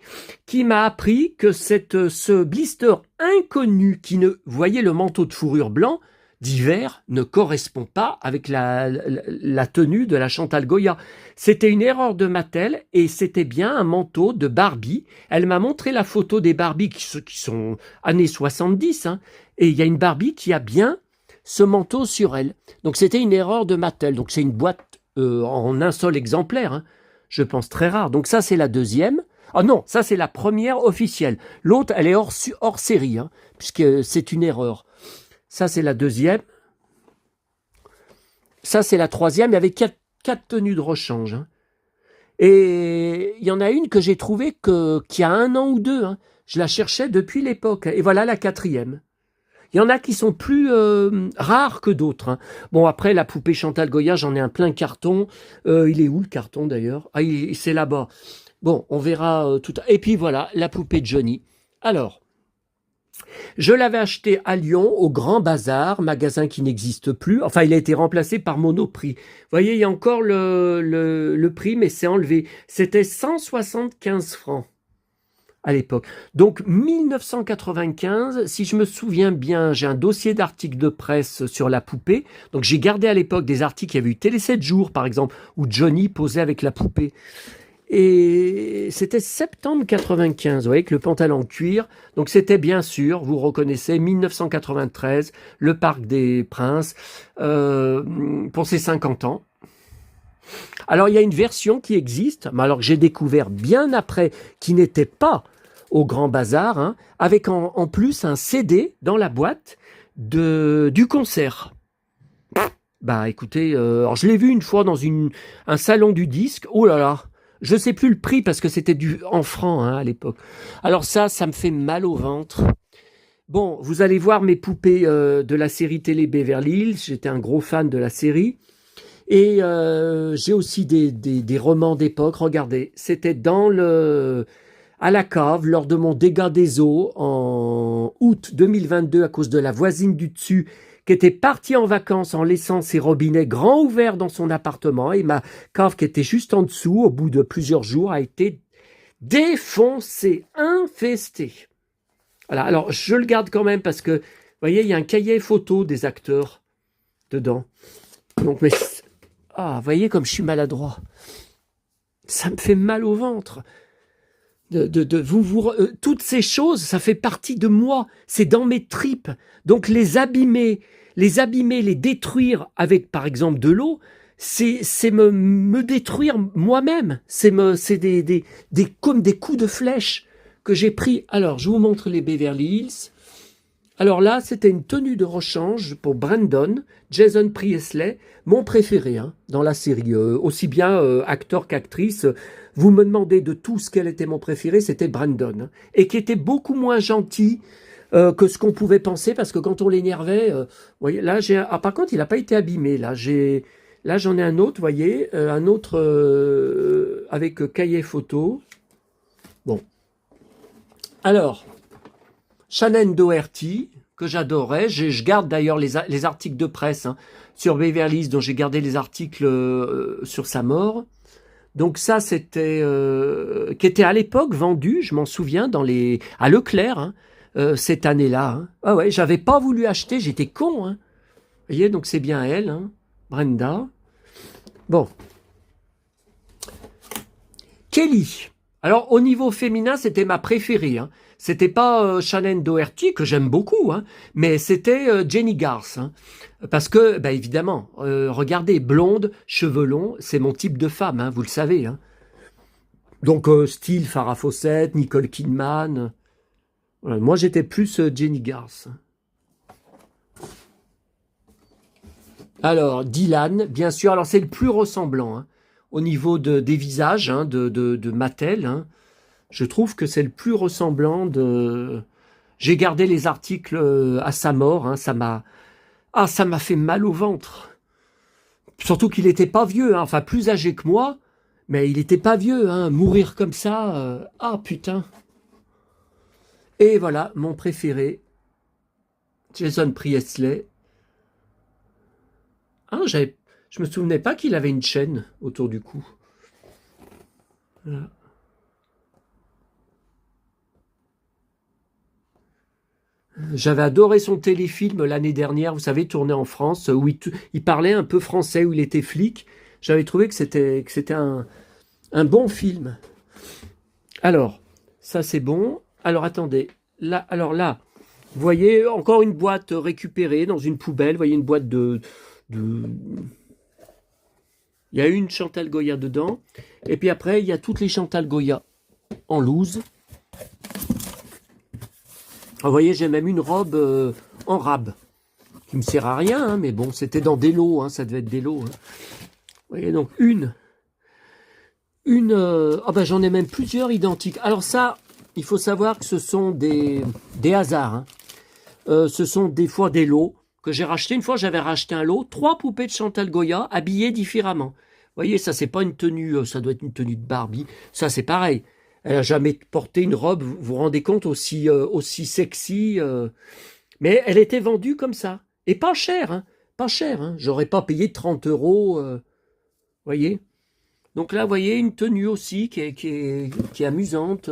qui m'a appris que ce blister inconnu qui vous voyez le manteau de fourrure blanc d'hiver ne correspond pas avec la tenue de la Chantal Goya. C'était une erreur de Mattel et c'était bien un manteau de Barbie. Elle m'a montré la photo des Barbie qui sont années 70, hein, et il y a une Barbie qui a bien ce manteau sur elle. Donc c'était une erreur de Mattel. Donc c'est une boîte en un seul exemplaire, hein, je pense très rare. Donc ça c'est la deuxième. Ah non, ça c'est la première officielle. L'autre elle est hors série, hein, puisque c'est une erreur. Ça c'est la deuxième. Ça c'est la troisième. Il y avait quatre tenues de rechange. Hein. Et il y en a une que j'ai trouvée qu'il y a 1 an ou 2. Hein. Je la cherchais depuis l'époque. Et voilà la quatrième. Il y en a qui sont plus rares que d'autres. Hein. Bon, après, la poupée Chantal Goya, j'en ai un plein carton. Il est où le carton d'ailleurs? Ah, c'est là-bas. Bon, on verra tout à... Et puis voilà, la poupée de Johnny. Alors, je l'avais acheté à Lyon, au Grand Bazar, magasin qui n'existe plus. Enfin, il a été remplacé par Monoprix. Vous voyez, il y a encore le prix, mais c'est enlevé. C'était 175 francs. À l'époque. Donc 1995, si je me souviens bien, j'ai un dossier d'articles de presse sur la poupée. Donc j'ai gardé à l'époque des articles, il y avait eu Télé 7 jours par exemple, où Johnny posait avec la poupée. Et c'était septembre 95, vous voyez, avec le pantalon cuir. Donc c'était bien sûr, vous reconnaissez, 1993, le Parc des Princes, pour ses 50 ans. Alors, il y a une version qui existe, mais alors que j'ai découvert bien après, qui n'était pas au Grand Bazar, hein, avec en plus un CD dans la boîte du concert. Bah écoutez, alors je l'ai vu une fois dans un salon du disque, oh là là, je sais plus le prix parce que c'était en francs hein, à l'époque. Alors ça me fait mal au ventre. Bon, vous allez voir mes poupées de la série télé Beverly Hills, j'étais un gros fan de la série. Et j'ai aussi des romans d'époque. Regardez, c'était à la cave lors de mon dégât des eaux en août 2022 à cause de la voisine du dessus qui était partie en vacances en laissant ses robinets grands ouverts dans son appartement et ma cave qui était juste en dessous au bout de plusieurs jours a été défoncée, infestée. Voilà, alors je le garde quand même parce que, vous voyez, il y a un cahier photo des acteurs dedans. Donc, mais... Ah, vous voyez comme je suis maladroit. Ça me fait mal au ventre. Toutes ces choses, ça fait partie de moi. C'est dans mes tripes. Donc les abîmer, les détruire avec, par exemple, de l'eau, c'est me détruire moi-même. C'est comme des coups de flèche que j'ai pris. Alors, je vous montre les Beverly Hills. Alors là, c'était une tenue de rechange pour Brandon, Jason Priestley, mon préféré hein, dans la série, aussi bien acteur qu'actrice. Vous me demandez de tous quel était mon préféré, c'était Brandon, hein, et qui était beaucoup moins gentil que ce qu'on pouvait penser, parce que quand on l'énervait, voyez, là, par contre, il n'a pas été abîmé. Là, j'en ai un autre, vous voyez, un autre avec cahier photo. Bon. Alors... Shannon Doherty, que j'adorais. Je garde d'ailleurs les articles de presse hein, sur Beverly Hills, dont j'ai gardé les articles sur sa mort. Donc ça, c'était qui était à l'époque vendu, je m'en souviens, à Leclerc, hein, cette année-là. Hein. Ah ouais, j'avais pas voulu acheter, j'étais con. Hein. Vous voyez, donc c'est bien elle, hein, Brenda. Bon. Kelly. Alors, au niveau féminin, c'était ma préférée. Hein. C'était pas Shannon Doherty, que j'aime beaucoup, hein, mais c'était Jenny Garth. Hein, parce que, bah, évidemment, regardez, blonde, cheveux longs, c'est mon type de femme, hein, vous le savez. Hein. Donc, style Farrah Fawcett, Nicole Kidman. Voilà, moi, j'étais plus Jenny Garth. Alors, Dylan, bien sûr. Alors, c'est le plus ressemblant. Hein, au niveau des visages hein, de Mattel. Hein. Je trouve que c'est le plus ressemblant de... J'ai gardé les articles à sa mort. Hein, ça m'a fait mal au ventre. Surtout qu'il n'était pas vieux. Hein, enfin, plus âgé que moi. Mais il n'était pas vieux. Hein, mourir comme ça. Ah, putain. Et voilà, mon préféré. Jason Priestley. Ah, je me souvenais pas qu'il avait une chaîne autour du cou. Voilà. J'avais adoré son téléfilm l'année dernière, vous savez, tourné en France, où il parlait un peu français, où il était flic. J'avais trouvé que c'était un bon film. Alors, ça c'est bon. Alors attendez, là, vous voyez encore une boîte récupérée dans une poubelle. Vous voyez une boîte il y a une Chantal Goya dedans. Et puis après, il y a toutes les Chantal Goya en loose. Vous voyez, j'ai même une robe en rab, qui me sert à rien, hein, mais bon, c'était dans des lots, hein, ça devait être des lots. Hein. Vous voyez, donc j'en ai même plusieurs identiques. Alors ça, il faut savoir que ce sont des hasards. Hein. Ce sont des fois des lots que j'ai rachetés. Une fois, j'avais racheté un lot, 3 poupées de Chantal Goya, habillées différemment. Vous voyez, ça, c'est pas une tenue, ça doit être une tenue de Barbie. Ça, c'est pareil. Elle n'a jamais porté une robe, vous vous rendez compte, aussi sexy. Mais elle était vendue comme ça. Et pas cher, hein. Pas cher, hein. J'aurais pas payé 30 euros. Voyez. Donc là, vous voyez, une tenue aussi qui est amusante.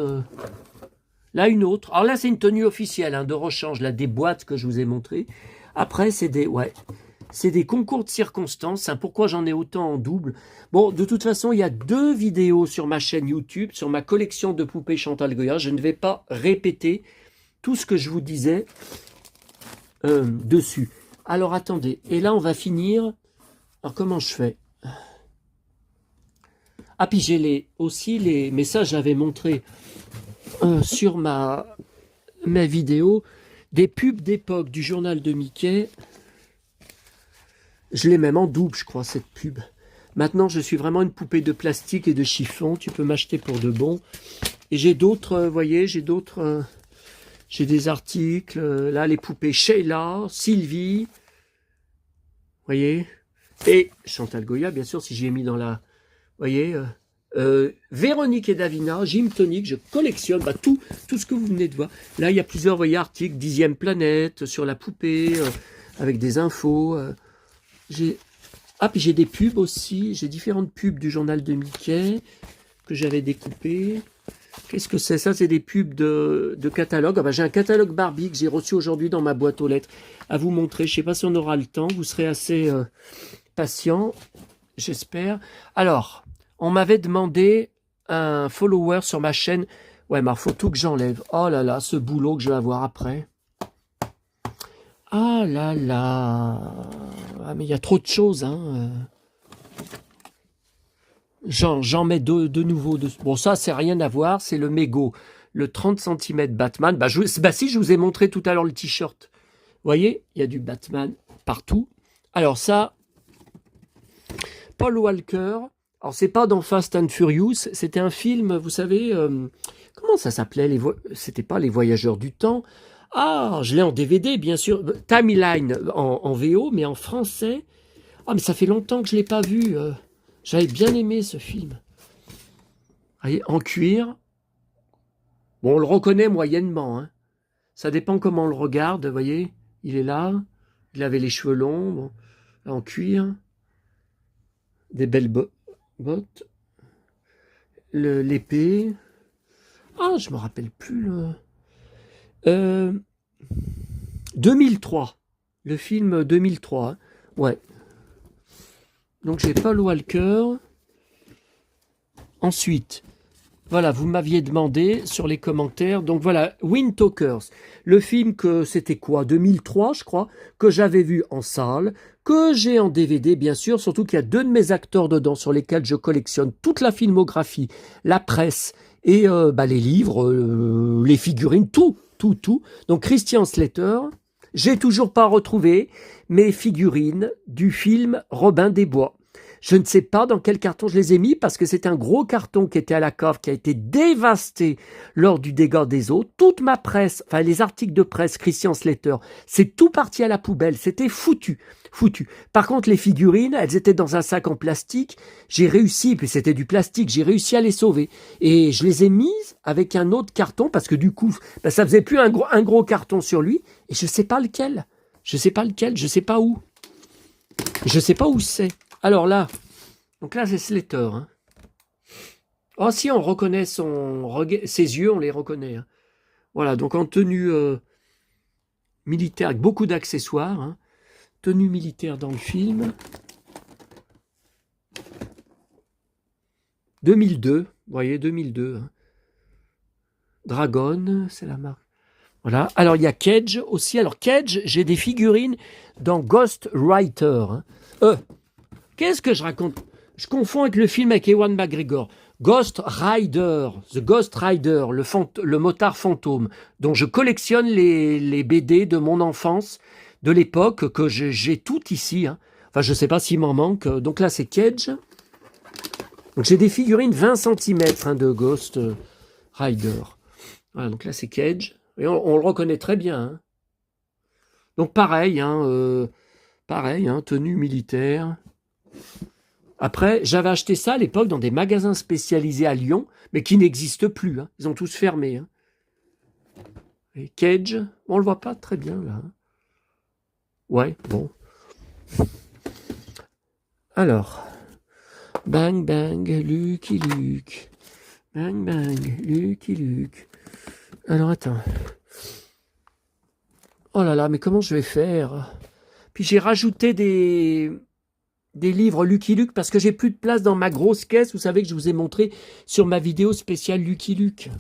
Là, une autre. Alors là, c'est une tenue officielle hein, de rechange, là, des boîtes que je vous ai montrées. Après, c'est des concours de circonstances. Hein. Pourquoi j'en ai autant en double? Bon, de toute façon, il y a 2 vidéos sur ma chaîne YouTube, sur ma collection de poupées Chantal Goya. Je ne vais pas répéter tout ce que je vous disais dessus. Alors, attendez. Et là, on va finir. Alors, comment je fais? Ah, puis j'ai aussi les messages, j'avais montré sur ma vidéo, des pubs d'époque du journal de Mickey. Je l'ai même en double, je crois, cette pub. Maintenant, je suis vraiment une poupée de plastique et de chiffon. Tu peux m'acheter pour de bon. Et j'ai d'autres, vous voyez, j'ai des articles. Là, les poupées Sheila, Sylvie. Vous voyez. Et Chantal Goya, bien sûr, si j'y ai mis dans la... Vous voyez, Véronique et Davina, Gym Tonic, je collectionne tout ce que vous venez de voir. Là, il y a plusieurs, vous voyez, articles, 10e planète, sur la poupée, avec des infos. Puis j'ai des pubs aussi, j'ai différentes pubs du journal de Mickey que j'avais découpées. Qu'est-ce que c'est? Ça, c'est des pubs de catalogue. J'ai un catalogue Barbie que j'ai reçu aujourd'hui dans ma boîte aux lettres à vous montrer. Je ne sais pas si on aura le temps, vous serez assez patient, j'espère. Alors, on m'avait demandé un follower sur ma chaîne. Ouais, mais il faut tout que j'enlève. Oh là là, ce boulot que je vais avoir après. Ah là là. Ah, mais il y a trop de choses, hein. J'en mets de nouveau. Bon, ça, c'est rien à voir. C'est le Mego. Le 30 cm Batman. Si, je vous ai montré tout à l'heure le t-shirt. Vous voyez, il y a du Batman partout. Alors ça, Paul Walker. Alors, c'est pas dans Fast and Furious. C'était un film, vous savez... comment ça s'appelait? C'était pas Les Voyageurs du Temps. Ah, je l'ai en DVD, bien sûr. Timeline en VO, mais en français. Ah, mais ça fait longtemps que je ne l'ai pas vu. J'avais bien aimé ce film. Voyez, en cuir. Bon, on le reconnaît moyennement. Hein. Ça dépend comment on le regarde, vous voyez. Il est là. Il avait les cheveux longs, bon, en cuir. Des belles bottes. L'épée. Ah, je me rappelle plus. 2003. Le film 2003. Hein. Ouais. Donc j'ai Paul Walker. Ensuite, voilà, vous m'aviez demandé sur les commentaires. Donc voilà, Wind Talkers. Le film que c'était quoi 2003, je crois, que j'avais vu en salle, que j'ai en DVD, bien sûr. Surtout qu'il y a 2 de mes acteurs dedans sur lesquels je collectionne toute la filmographie, la presse et les livres, les figurines, tout. Donc Christian Slater. J'ai toujours pas retrouvé mes figurines du film Robin des Bois. Je ne sais pas dans quel carton je les ai mis parce que c'est un gros carton qui était à la cave, qui a été dévasté lors du dégât des eaux. Toute ma presse, enfin les articles de presse Christian Slater, c'est tout parti à la poubelle. C'était foutu. Par contre, les figurines, elles étaient dans un sac en plastique. J'ai réussi, puis c'était du plastique, j'ai réussi à les sauver. Et je les ai mises avec un autre carton parce que du coup, ça faisait plus un gros carton sur lui. Et je sais pas lequel. Je sais pas où. Je sais pas où c'est. Alors là, donc là c'est Slater. Hein. Oh si, on reconnaît ses yeux, on les reconnaît. Hein. Voilà, donc en tenue militaire avec beaucoup d'accessoires. Hein. Tenue militaire dans le film. 2002, vous voyez, 2002. Hein. Dragon, c'est la marque. Voilà. Alors il y a Cage aussi. Alors Cage, j'ai des figurines dans Ghost Rider. Hein. Qu'est-ce que je raconte? Je confonds avec le film avec Ewan McGregor. Ghost Rider, The Ghost Rider, le motard fantôme, dont je collectionne les BD de mon enfance, de l'époque, que j'ai toutes ici. Hein. Enfin, je ne sais pas s'il m'en manque. Donc là, c'est Cage. Donc j'ai des figurines 20 cm hein, de Ghost Rider. Voilà, donc là, c'est Cage. Et on le reconnaît très bien. Hein. Donc pareil, tenue militaire. Après, j'avais acheté ça à l'époque dans des magasins spécialisés à Lyon, mais qui n'existent plus. Hein. Ils ont tous fermé. Hein. Et Cage, on le voit pas très bien là. Ouais, bon. Alors, bang bang, Lucky Luke. Bang bang, Lucky Luke. Alors attends. Oh là là, mais comment je vais faire? Puis j'ai rajouté des livres Lucky Luke parce que j'ai plus de place dans ma grosse caisse. Vous savez que je vous ai montré sur ma vidéo spéciale Lucky Luke.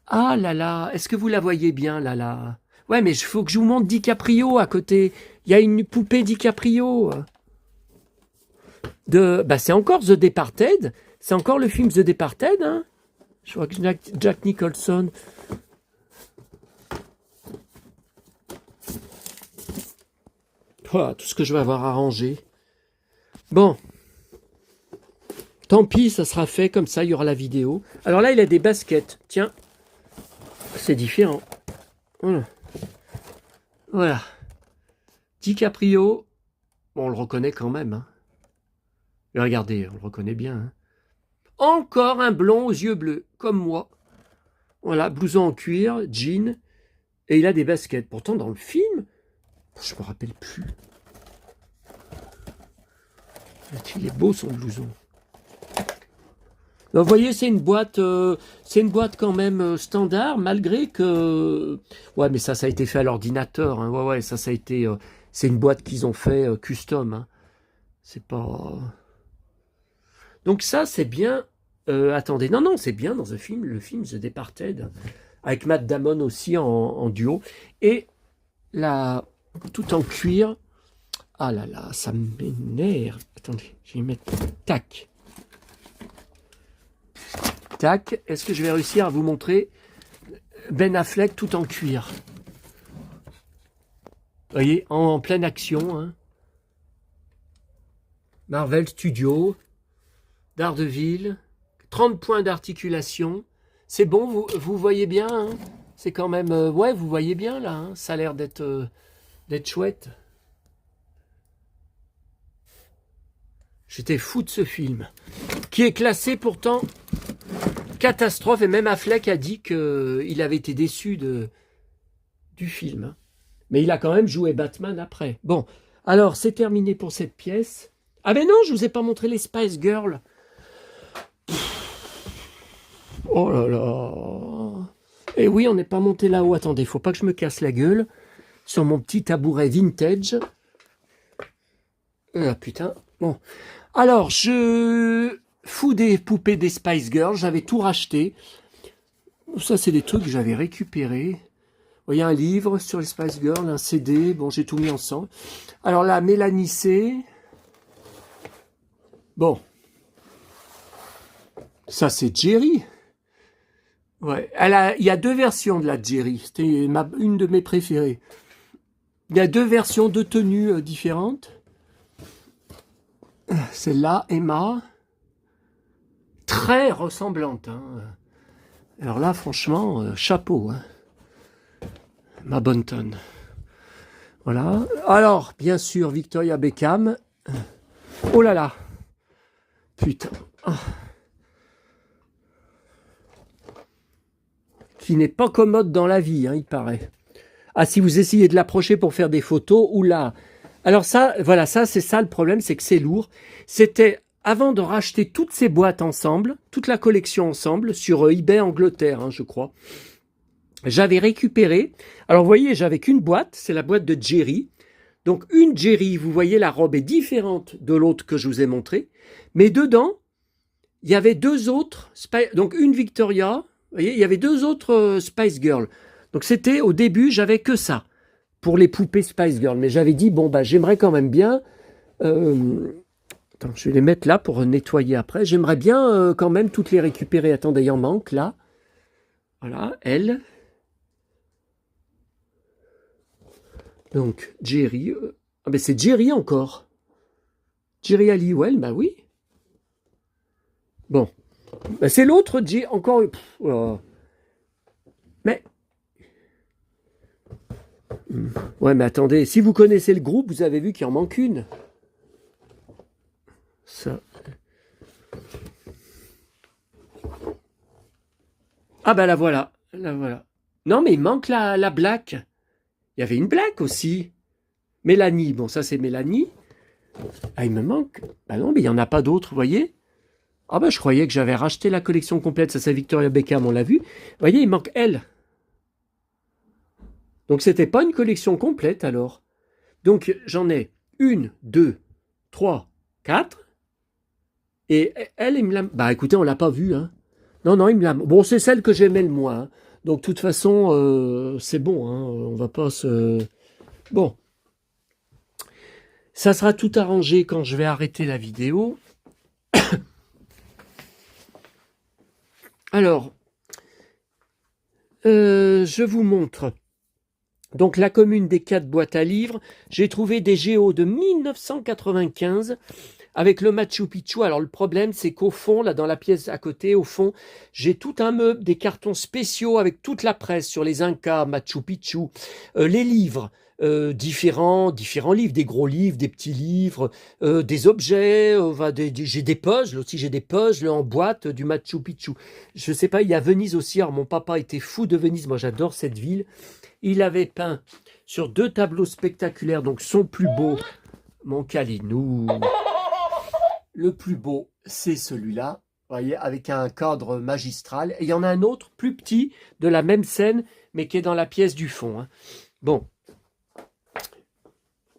Ah là là, est-ce que vous la voyez bien là? Ouais, mais il faut que je vous montre DiCaprio à côté. Il y a une poupée DiCaprio. C'est encore The Departed. C'est encore le film The Departed. Hein. Je crois que Jack Nicholson. Oh, tout ce que je vais avoir à ranger. Bon. Tant pis, ça sera fait comme ça, il y aura la vidéo. Alors là, il a des baskets. Tiens. C'est différent. Voilà. DiCaprio. Bon, on le reconnaît quand même. Hein. Et regardez, on le reconnaît bien. Hein. Encore un blond aux yeux bleus, comme moi. Voilà, blouson en cuir, jean. Et il a des baskets. Pourtant, dans le film, je me rappelle plus. Il est beau son blouson. Donc, vous voyez, c'est une boîte quand même standard, malgré que... Ouais, mais ça a été fait à l'ordinateur. Hein. Ouais, ça a été... c'est une boîte qu'ils ont fait custom. Hein. C'est pas... Donc ça, c'est bien... attendez, non, c'est bien dans le film The Departed, avec Matt Damon aussi en duo. Et là, tout en cuir... Ah là là, ça m'énerve. Attendez, je vais y mettre... Tac. Tac. Est-ce que je vais réussir à vous montrer Ben Affleck tout en cuir? Vous voyez, en pleine action. Hein. Marvel Studios, Daredevil, 30 points d'articulation. C'est bon, vous voyez bien. Hein. C'est quand même... ouais, vous voyez bien là. Hein. Ça a l'air d'être chouette. J'étais fou de ce film, qui est classé pourtant catastrophe, et même Affleck a dit qu'il avait été déçu de du film. Hein. Mais il a quand même joué Batman après. Bon, alors c'est terminé pour cette pièce. Ah ben non, je vous ai pas montré les Spice Girls. Oh là là. Et oui, on n'est pas monté là-haut. Attendez, faut pas que je me casse la gueule. Sur mon petit tabouret vintage. Ah putain. Bon. Alors, je fous des poupées des Spice Girls. J'avais tout racheté. Ça, c'est des trucs que j'avais récupérés. Vous voyez, un livre sur les Spice Girls, un CD. Bon, j'ai tout mis ensemble. Alors là, Mélanie C. Bon. Ça, c'est Jerry. Ouais. Il y a deux versions de la Jerry. C'était une de mes préférées. Il y a deux versions de tenues différentes. Celle-là, Emma. Très ressemblante. Hein. Alors là, franchement, chapeau. Hein. Ma bonne tonne. Voilà. Alors, bien sûr, Victoria Beckham. Oh là là. Putain. Ah. Qui n'est pas commode dans la vie, hein, il paraît. Ah, si vous essayez de l'approcher pour faire des photos, oula. Alors ça, voilà, ça, c'est ça le problème, c'est que c'est lourd. C'était, avant de racheter toutes ces boîtes ensemble, toute la collection ensemble, sur eBay Angleterre, hein, je crois, j'avais récupéré, alors vous voyez, j'avais qu'une boîte, c'est la boîte de Jerry. Donc une Jerry, vous voyez, la robe est différente de l'autre que je vous ai montré, mais dedans, il y avait deux autres, donc une Victoria, vous voyez, il y avait deux autres Spice Girls. Donc c'était, au début, j'avais que ça, pour les poupées Spice Girls. Mais j'avais dit, bon, bah, j'aimerais quand même bien, attends, je vais les mettre là pour nettoyer après, j'aimerais bien quand même toutes les récupérer. Attendez, il en manque, là. Voilà, elle. Donc, Jerry, ah ben c'est Jerry encore. Jerry Halliwell, bah oui. Bon, ben, c'est l'autre, encore, oh. Mais... Ouais, mais attendez, si vous connaissez le groupe, vous avez vu qu'il en manque une. Ça. Ah ben la voilà, la voilà. Non, mais il manque la Black. Il y avait une Black aussi. Mélanie, bon ça c'est Mélanie. Ah, il me manque. Bah non, mais il n'y en a pas d'autres, vous voyez. Ah ben je croyais que j'avais racheté la collection complète, ça c'est Victoria Beckham, on l'a vu. Vous voyez, il manque elle. Donc c'était pas une collection complète alors. Donc j'en ai une, deux, trois, quatre. Et elle, il me l'a... Bah écoutez, on l'a pas vue. Hein. Non, non, il me l'a... Bon, c'est celle que j'aimais le moins. Hein. Donc de toute façon, c'est bon. Hein. On va pas se... Bon. Ça sera tout arrangé quand je vais arrêter la vidéo. Alors, je vous montre... Donc la commune des 4 boîtes à livres, j'ai trouvé des géos de 1995 avec le Machu Picchu. Alors le problème c'est qu'au fond, là dans la pièce à côté, au fond, j'ai tout un meuble, des cartons spéciaux avec toute la presse sur les Incas, Machu Picchu, les livres, différents livres, des gros livres, des petits livres, des objets, j'ai des puzzles aussi, j'ai des puzzles en boîte du Machu Picchu. Je sais pas, il y a Venise aussi, alors mon papa était fou de Venise, moi j'adore cette ville. Il avait peint sur 2 tableaux spectaculaires, donc son plus beau, mon Calinou. Le plus beau, c'est celui-là, voyez, avec un cadre magistral. Et il y en a un autre, plus petit, de la même scène, mais qui est dans la pièce du fond. Hein. Bon.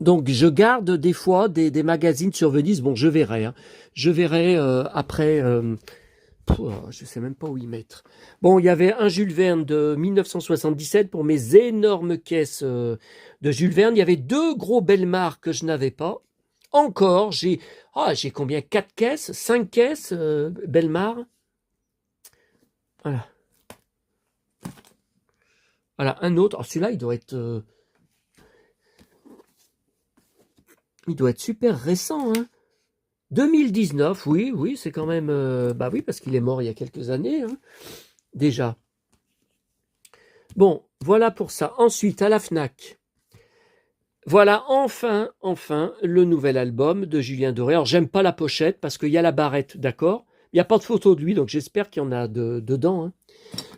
Donc, je garde des fois des magazines sur Venise. Bon, je verrai. Hein. Je verrai après... je ne sais même pas où y mettre. Bon, il y avait un Jules Verne de 1977 pour mes énormes caisses de Jules Verne. Il y avait 2 gros Bellemare que je n'avais pas. Encore, j'ai combien? 4 caisses? 5 caisses Bellemare. Voilà. Voilà, un autre. Alors celui-là, il doit être super récent, hein. 2019, oui, c'est quand même... bah oui, parce qu'il est mort il y a quelques années, hein, déjà. Bon, voilà pour ça. Ensuite, à la FNAC, voilà enfin, le nouvel album de Julien Doré. Alors, j'aime pas la pochette, parce qu'il y a la barrette, d'accord. Il n'y a pas de photo de lui, donc j'espère qu'il y en a dedans. Hein.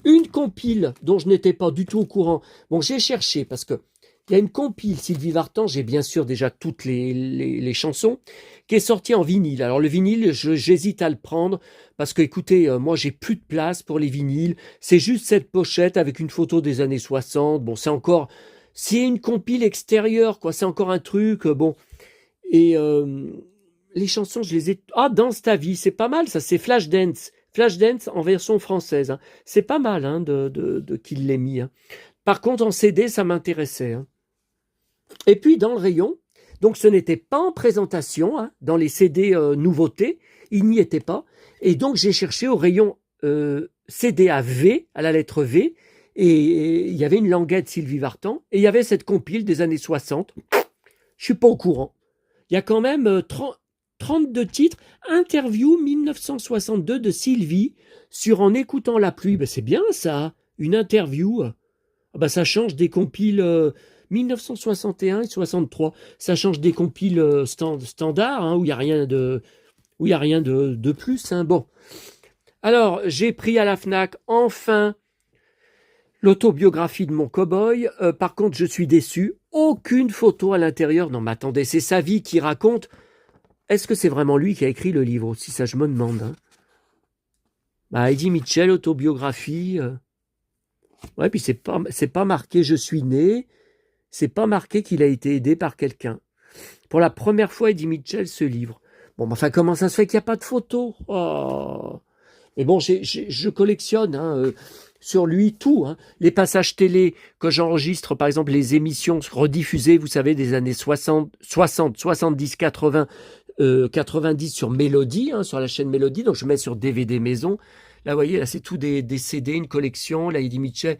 Une compile dont je n'étais pas du tout au courant. Bon, j'ai cherché parce que il y a une compile Sylvie Vartan, j'ai bien sûr déjà toutes les chansons, qui est sortie en vinyle. Alors le vinyle, j'hésite à le prendre parce que, écoutez, moi j'ai plus de place pour les vinyles. C'est juste cette pochette avec une photo des années 60. Bon, c'est une compile extérieure, quoi. C'est encore un truc, bon. Et les chansons, je les ai... Ah, Danse ta vie, c'est pas mal, ça, c'est Flashdance. Flashdance en version française, hein. C'est pas mal, hein, de qu'il l'ait mis, hein. Par contre, en CD, ça m'intéressait, hein. Et puis, dans le rayon, donc ce n'était pas en présentation, hein, dans les CD nouveautés, il n'y était pas. Et donc, j'ai cherché au rayon CD à V, à la lettre V, et il y avait une languette Sylvie Vartan, et il y avait cette compile des années 60. Je suis pas au courant. Il y a quand même 32 titres. Interview 1962 de Sylvie sur En écoutant la pluie. Ben, c'est bien ça, une interview. Ah ben, ça change des compiles 1961 et 63. Ça change des compiles standards, hein, où il n'y a rien de plus, hein. Bon. Alors, j'ai pris à la FNAC enfin l'autobiographie de mon cow-boy. Par contre, je suis déçu. Aucune photo à l'intérieur. Non, mais attendez, c'est sa vie qui raconte. Est-ce que c'est vraiment lui qui a écrit le livre aussi? Ça, je me demande, hein. Bah, Eddie Mitchell, autobiographie. Ouais, puis c'est pas marqué je suis né. C'est pas marqué qu'il a été aidé par quelqu'un. Pour la première fois, Eddie Mitchell se livre. Bon, mais enfin, comment ça se fait qu'il n'y a pas de photo? Oh. Mais bon, je collectionne, hein, sur lui tout, hein. Les passages télé que j'enregistre, par exemple les émissions rediffusées, vous savez, des années 60, 70, 80, 90 sur Mélodie, hein, sur la chaîne Mélodie, donc je mets sur DVD maison. Là, vous voyez, là c'est tout des CD, une collection. Là, Eddie Mitchell,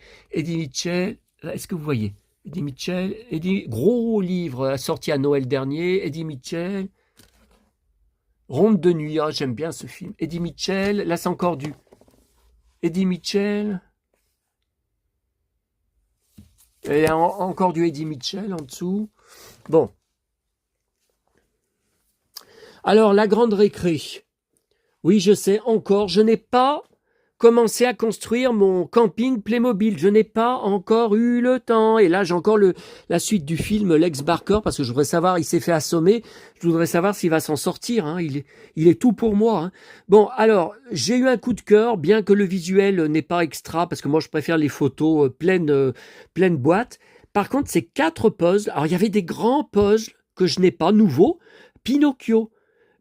là, est-ce que vous voyez? Eddie Mitchell, gros livre sorti à Noël dernier, Eddie Mitchell, Ronde de nuit, oh, j'aime bien ce film. Eddie Mitchell, là c'est encore du Eddie Mitchell. Et encore du Eddie Mitchell en dessous. Bon. Alors, la grande récré. Oui, je sais, encore, je n'ai pas commencé à construire mon camping Playmobil. Je n'ai pas encore eu le temps. Et là, j'ai encore la suite du film Lex Barker, parce que je voudrais savoir, il s'est fait assommer. Je voudrais savoir s'il va s'en sortir, hein. Il est tout pour moi, hein. Bon, alors, j'ai eu un coup de cœur, bien que le visuel n'est pas extra, parce que moi, je préfère les photos pleines boîtes. Par contre, c'est 4 puzzles. Alors, il y avait des grands puzzles que je n'ai pas, nouveaux. Pinocchio.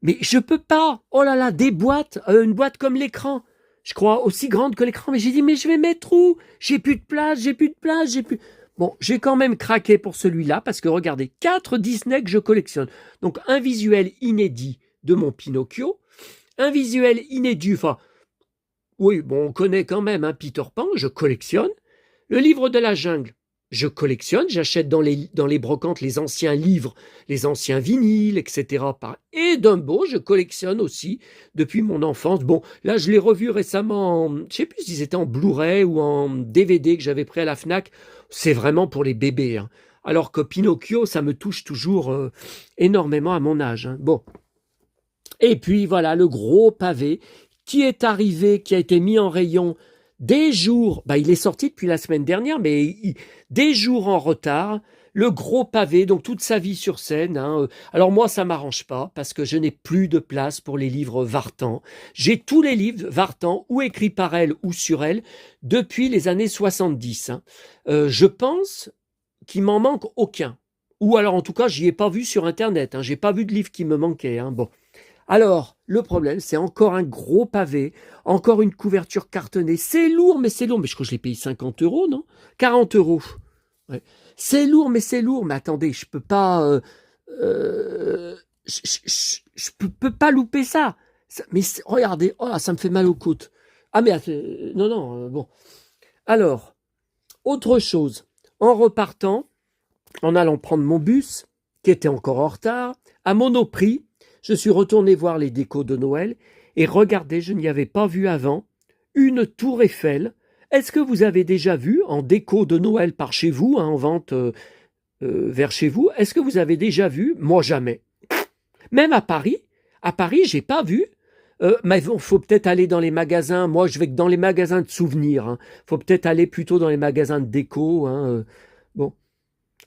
Mais je peux pas. Oh là là, des boîtes, une boîte comme l'écran. Je crois aussi grande que l'écran. Mais j'ai dit, mais je vais mettre où? J'ai plus de place, j'ai plus de place, j'ai plus... Bon, j'ai quand même craqué pour celui-là parce que regardez, 4 Disney que je collectionne. Donc un visuel inédit de mon Pinocchio, un visuel inédit, enfin, oui, bon, on connaît quand même, hein, Peter Pan, je collectionne. Le livre de la jungle, je collectionne, j'achète dans les brocantes les anciens livres, les anciens vinyles, etc. Et Dumbo, je collectionne aussi depuis mon enfance. Bon, là, je l'ai revu récemment, je ne sais plus si c'était en Blu-ray ou en DVD que j'avais pris à la FNAC. C'est vraiment pour les bébés, hein. Alors que Pinocchio, ça me touche toujours énormément à mon âge, hein. Bon. Et puis voilà, le gros pavé qui est arrivé, qui a été mis en rayon des jours, il est sorti depuis la semaine dernière, mais des jours en retard, le gros pavé, donc toute sa vie sur scène, hein. Alors moi, ça m'arrange pas, parce que je n'ai plus de place pour les livres Vartan. J'ai tous les livres Vartan, ou écrits par elle, ou sur elle, depuis les années 70, hein. Je pense qu'il m'en manque aucun. Ou alors, en tout cas, j'y ai pas vu sur Internet, hein. J'ai pas vu de livre qui me manquait, hein. Bon. Alors, le problème, c'est encore un gros pavé, encore une couverture cartonnée. C'est lourd, mais c'est lourd. Mais je crois que je l'ai payé 50 €, non? 40 €. Ouais. C'est lourd, mais c'est lourd. Mais attendez, je peux pas... je peux pas louper ça. Mais regardez, oh là, ça me fait mal aux côtes. Ah mais non, non, bon. Alors, autre chose. En repartant, en allant prendre mon bus, qui était encore en retard, à Monoprix, je suis retourné voir les décos de Noël et regardez, je n'y avais pas vu avant, une tour Eiffel. Est-ce que vous avez déjà vu en déco de Noël par chez vous, hein, en vente vers chez vous? Est-ce que vous avez déjà vu? Moi, jamais. Même à Paris, j'ai pas vu Mais il faut peut-être aller dans les magasins. Moi, je vais que dans les magasins de souvenirs. Hein. Faut peut-être aller plutôt dans les magasins de déco. Hein. Bon.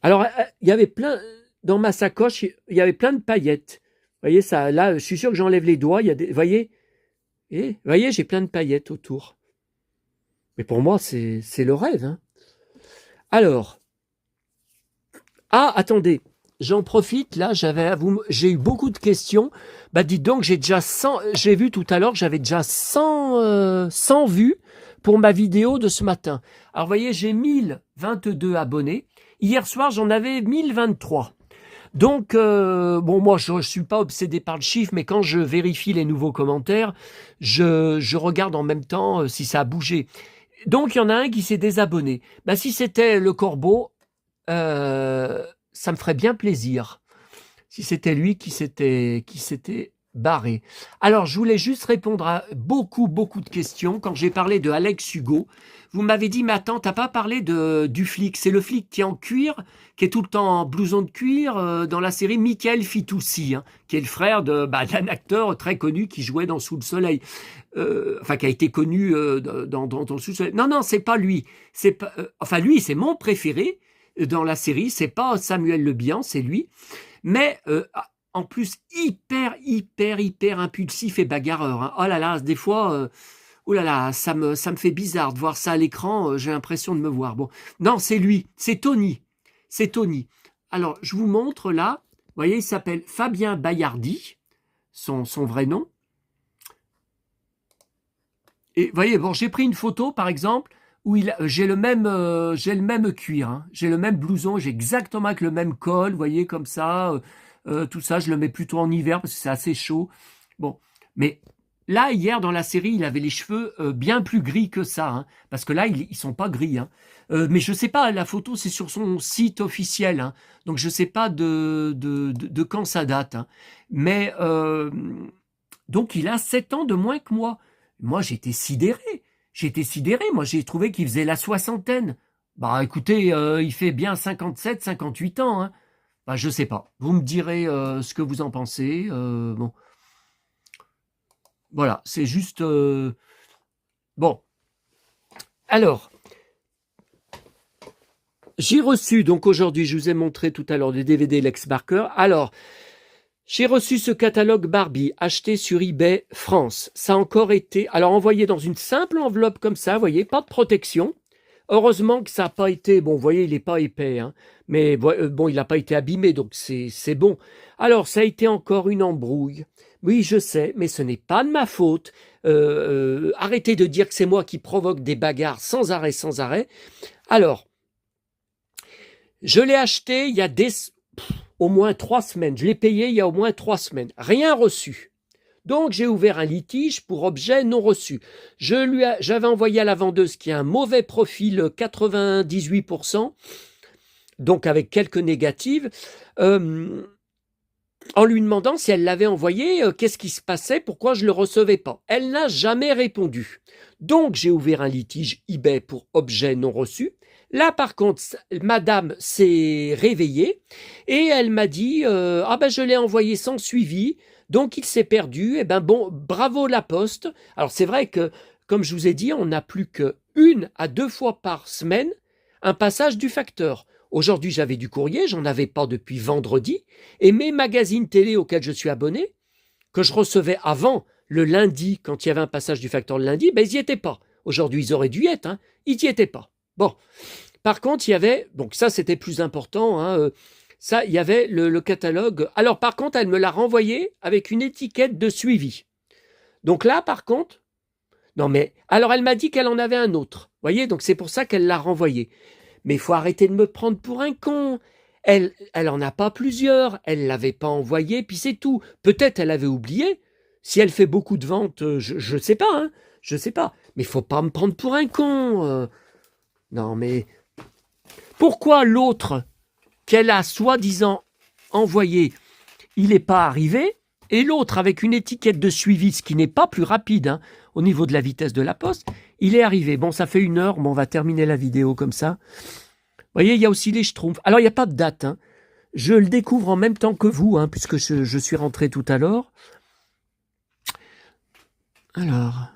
Alors, il y avait plein dans ma sacoche. Il y avait plein de paillettes. Vous voyez ça. Là, je suis sûr que j'enlève les doigts. Il y a des. Voyez, j'ai plein de paillettes autour. Mais pour moi, c'est le rêve. Hein. Alors. Ah, attendez. J'en profite, là, j'ai eu beaucoup de questions. Bah, dites donc, j'ai vu tout à l'heure que j'avais déjà 100 vues pour ma vidéo de ce matin. Alors, vous voyez, j'ai 1022 abonnés. Hier soir, j'en avais 1023. Donc, bon, moi, je suis pas obsédé par le chiffre, mais quand je vérifie les nouveaux commentaires, je regarde en même temps si ça a bougé. Donc, il y en a un qui s'est désabonné. Bah, si c'était le corbeau, ça me ferait bien plaisir si c'était lui qui s'était barré. Alors, je voulais juste répondre à beaucoup de questions. Quand j'ai parlé de Alex Hugo, vous m'avez dit, mais attends, t'as pas parlé du flic. C'est le flic qui est en cuir, qui est tout le temps en blouson de cuir dans la série Michael Fitoussi, hein, qui est le frère d'un acteur très connu qui jouait dans Sous le Soleil. Enfin, qui a été connu dans Sous le Soleil. Non, c'est pas lui. C'est pas, enfin, lui, c'est mon préféré dans la série. C'est pas Samuel Le Bihan, c'est lui. Mais en plus, hyper impulsif et bagarreur. Hein. Oh là là, des fois, oh là là, ça me fait bizarre de voir ça à l'écran. J'ai l'impression de me voir. Bon, non, c'est lui, c'est Tony. C'est Tony. Alors, je vous montre là. Vous voyez, il s'appelle Fabien Bayardi, son vrai nom. Et vous voyez, bon, j'ai pris une photo, par exemple, où j'ai le même cuir, hein. J'ai le même blouson, j'ai exactement avec le même col, vous voyez, comme ça. Tout ça, je le mets plutôt en hiver parce que c'est assez chaud. Bon, mais là, hier, dans la série, il avait les cheveux bien plus gris que ça, hein, parce que là, ils sont pas gris. Hein. Mais je sais pas, la photo, c'est sur son site officiel, hein, donc je sais pas de quand ça date. Hein. Mais, donc, il a 7 ans de moins que moi. Moi, j'étais sidéré. Moi, j'ai trouvé qu'il faisait la soixantaine. Bah, écoutez, il fait bien 57, 58 ans. Hein. Bah, je sais pas. Vous me direz ce que vous en pensez. Bon. Voilà, c'est juste... Bon. Alors, j'ai reçu, donc aujourd'hui, je vous ai montré tout à l'heure des DVD Lex Barker. Alors, j'ai reçu ce catalogue Barbie acheté sur eBay France. Ça a encore été, alors envoyé dans une simple enveloppe comme ça, vous voyez, pas de protection. Heureusement que ça n'a pas été, bon, vous voyez, il n'est pas épais, hein, mais bon, il n'a pas été abîmé, donc c'est bon. Alors, ça a été encore une embrouille. Oui, je sais, mais ce n'est pas de ma faute. Arrêtez de dire que c'est moi qui provoque des bagarres sans arrêt. Alors, je l'ai acheté il y a au moins 3 semaines. Je l'ai payé il y a au moins 3 semaines. Rien reçu. Donc, j'ai ouvert un litige pour objet non reçu. J'avais envoyé à la vendeuse qui a un mauvais profil 98%, donc avec quelques négatives, en lui demandant si elle l'avait envoyé, qu'est-ce qui se passait, pourquoi je ne le recevais pas. Elle n'a jamais répondu. Donc, j'ai ouvert un litige eBay pour objet non reçu. Là, par contre, madame s'est réveillée et elle m'a dit ah ben je l'ai envoyé sans suivi, donc il s'est perdu. Eh ben bon, bravo la poste. Alors c'est vrai que, comme je vous ai dit, on n'a plus que 1 à 2 fois par semaine un passage du facteur. Aujourd'hui, j'avais du courrier, j'en avais pas depuis vendredi, et mes magazines télé auxquels je suis abonné, que je recevais avant le lundi, quand il y avait un passage du facteur le lundi, ben ils n'y étaient pas. Aujourd'hui, ils auraient dû y être, hein. Ils n'y étaient pas. Bon, par contre, il y avait, donc ça c'était plus important, hein, ça il y avait le catalogue. Alors par contre, elle me l'a renvoyé avec une étiquette de suivi. Donc là, par contre, non mais, alors elle m'a dit qu'elle en avait un autre. Vous voyez, donc c'est pour ça qu'elle l'a renvoyé. Mais il faut arrêter de me prendre pour un con. Elle en a pas plusieurs, elle l'avait pas envoyé, puis c'est tout. Peut-être elle avait oublié. Si elle fait beaucoup de ventes, je sais pas, hein, je sais pas. Mais il faut pas me prendre pour un con. Non mais... Pourquoi l'autre qu'elle a soi-disant envoyé, il n'est pas arrivé, et l'autre avec une étiquette de suivi, ce qui n'est pas plus rapide hein, au niveau de la vitesse de la poste, il est arrivé. Bon, ça fait 1 heure, bon, on va terminer la vidéo comme ça. Vous voyez, il y a aussi les Schtroumpfs. Alors, il n'y a pas de date. Hein. Je le découvre en même temps que vous, hein, puisque je suis rentré tout à l'heure. Alors,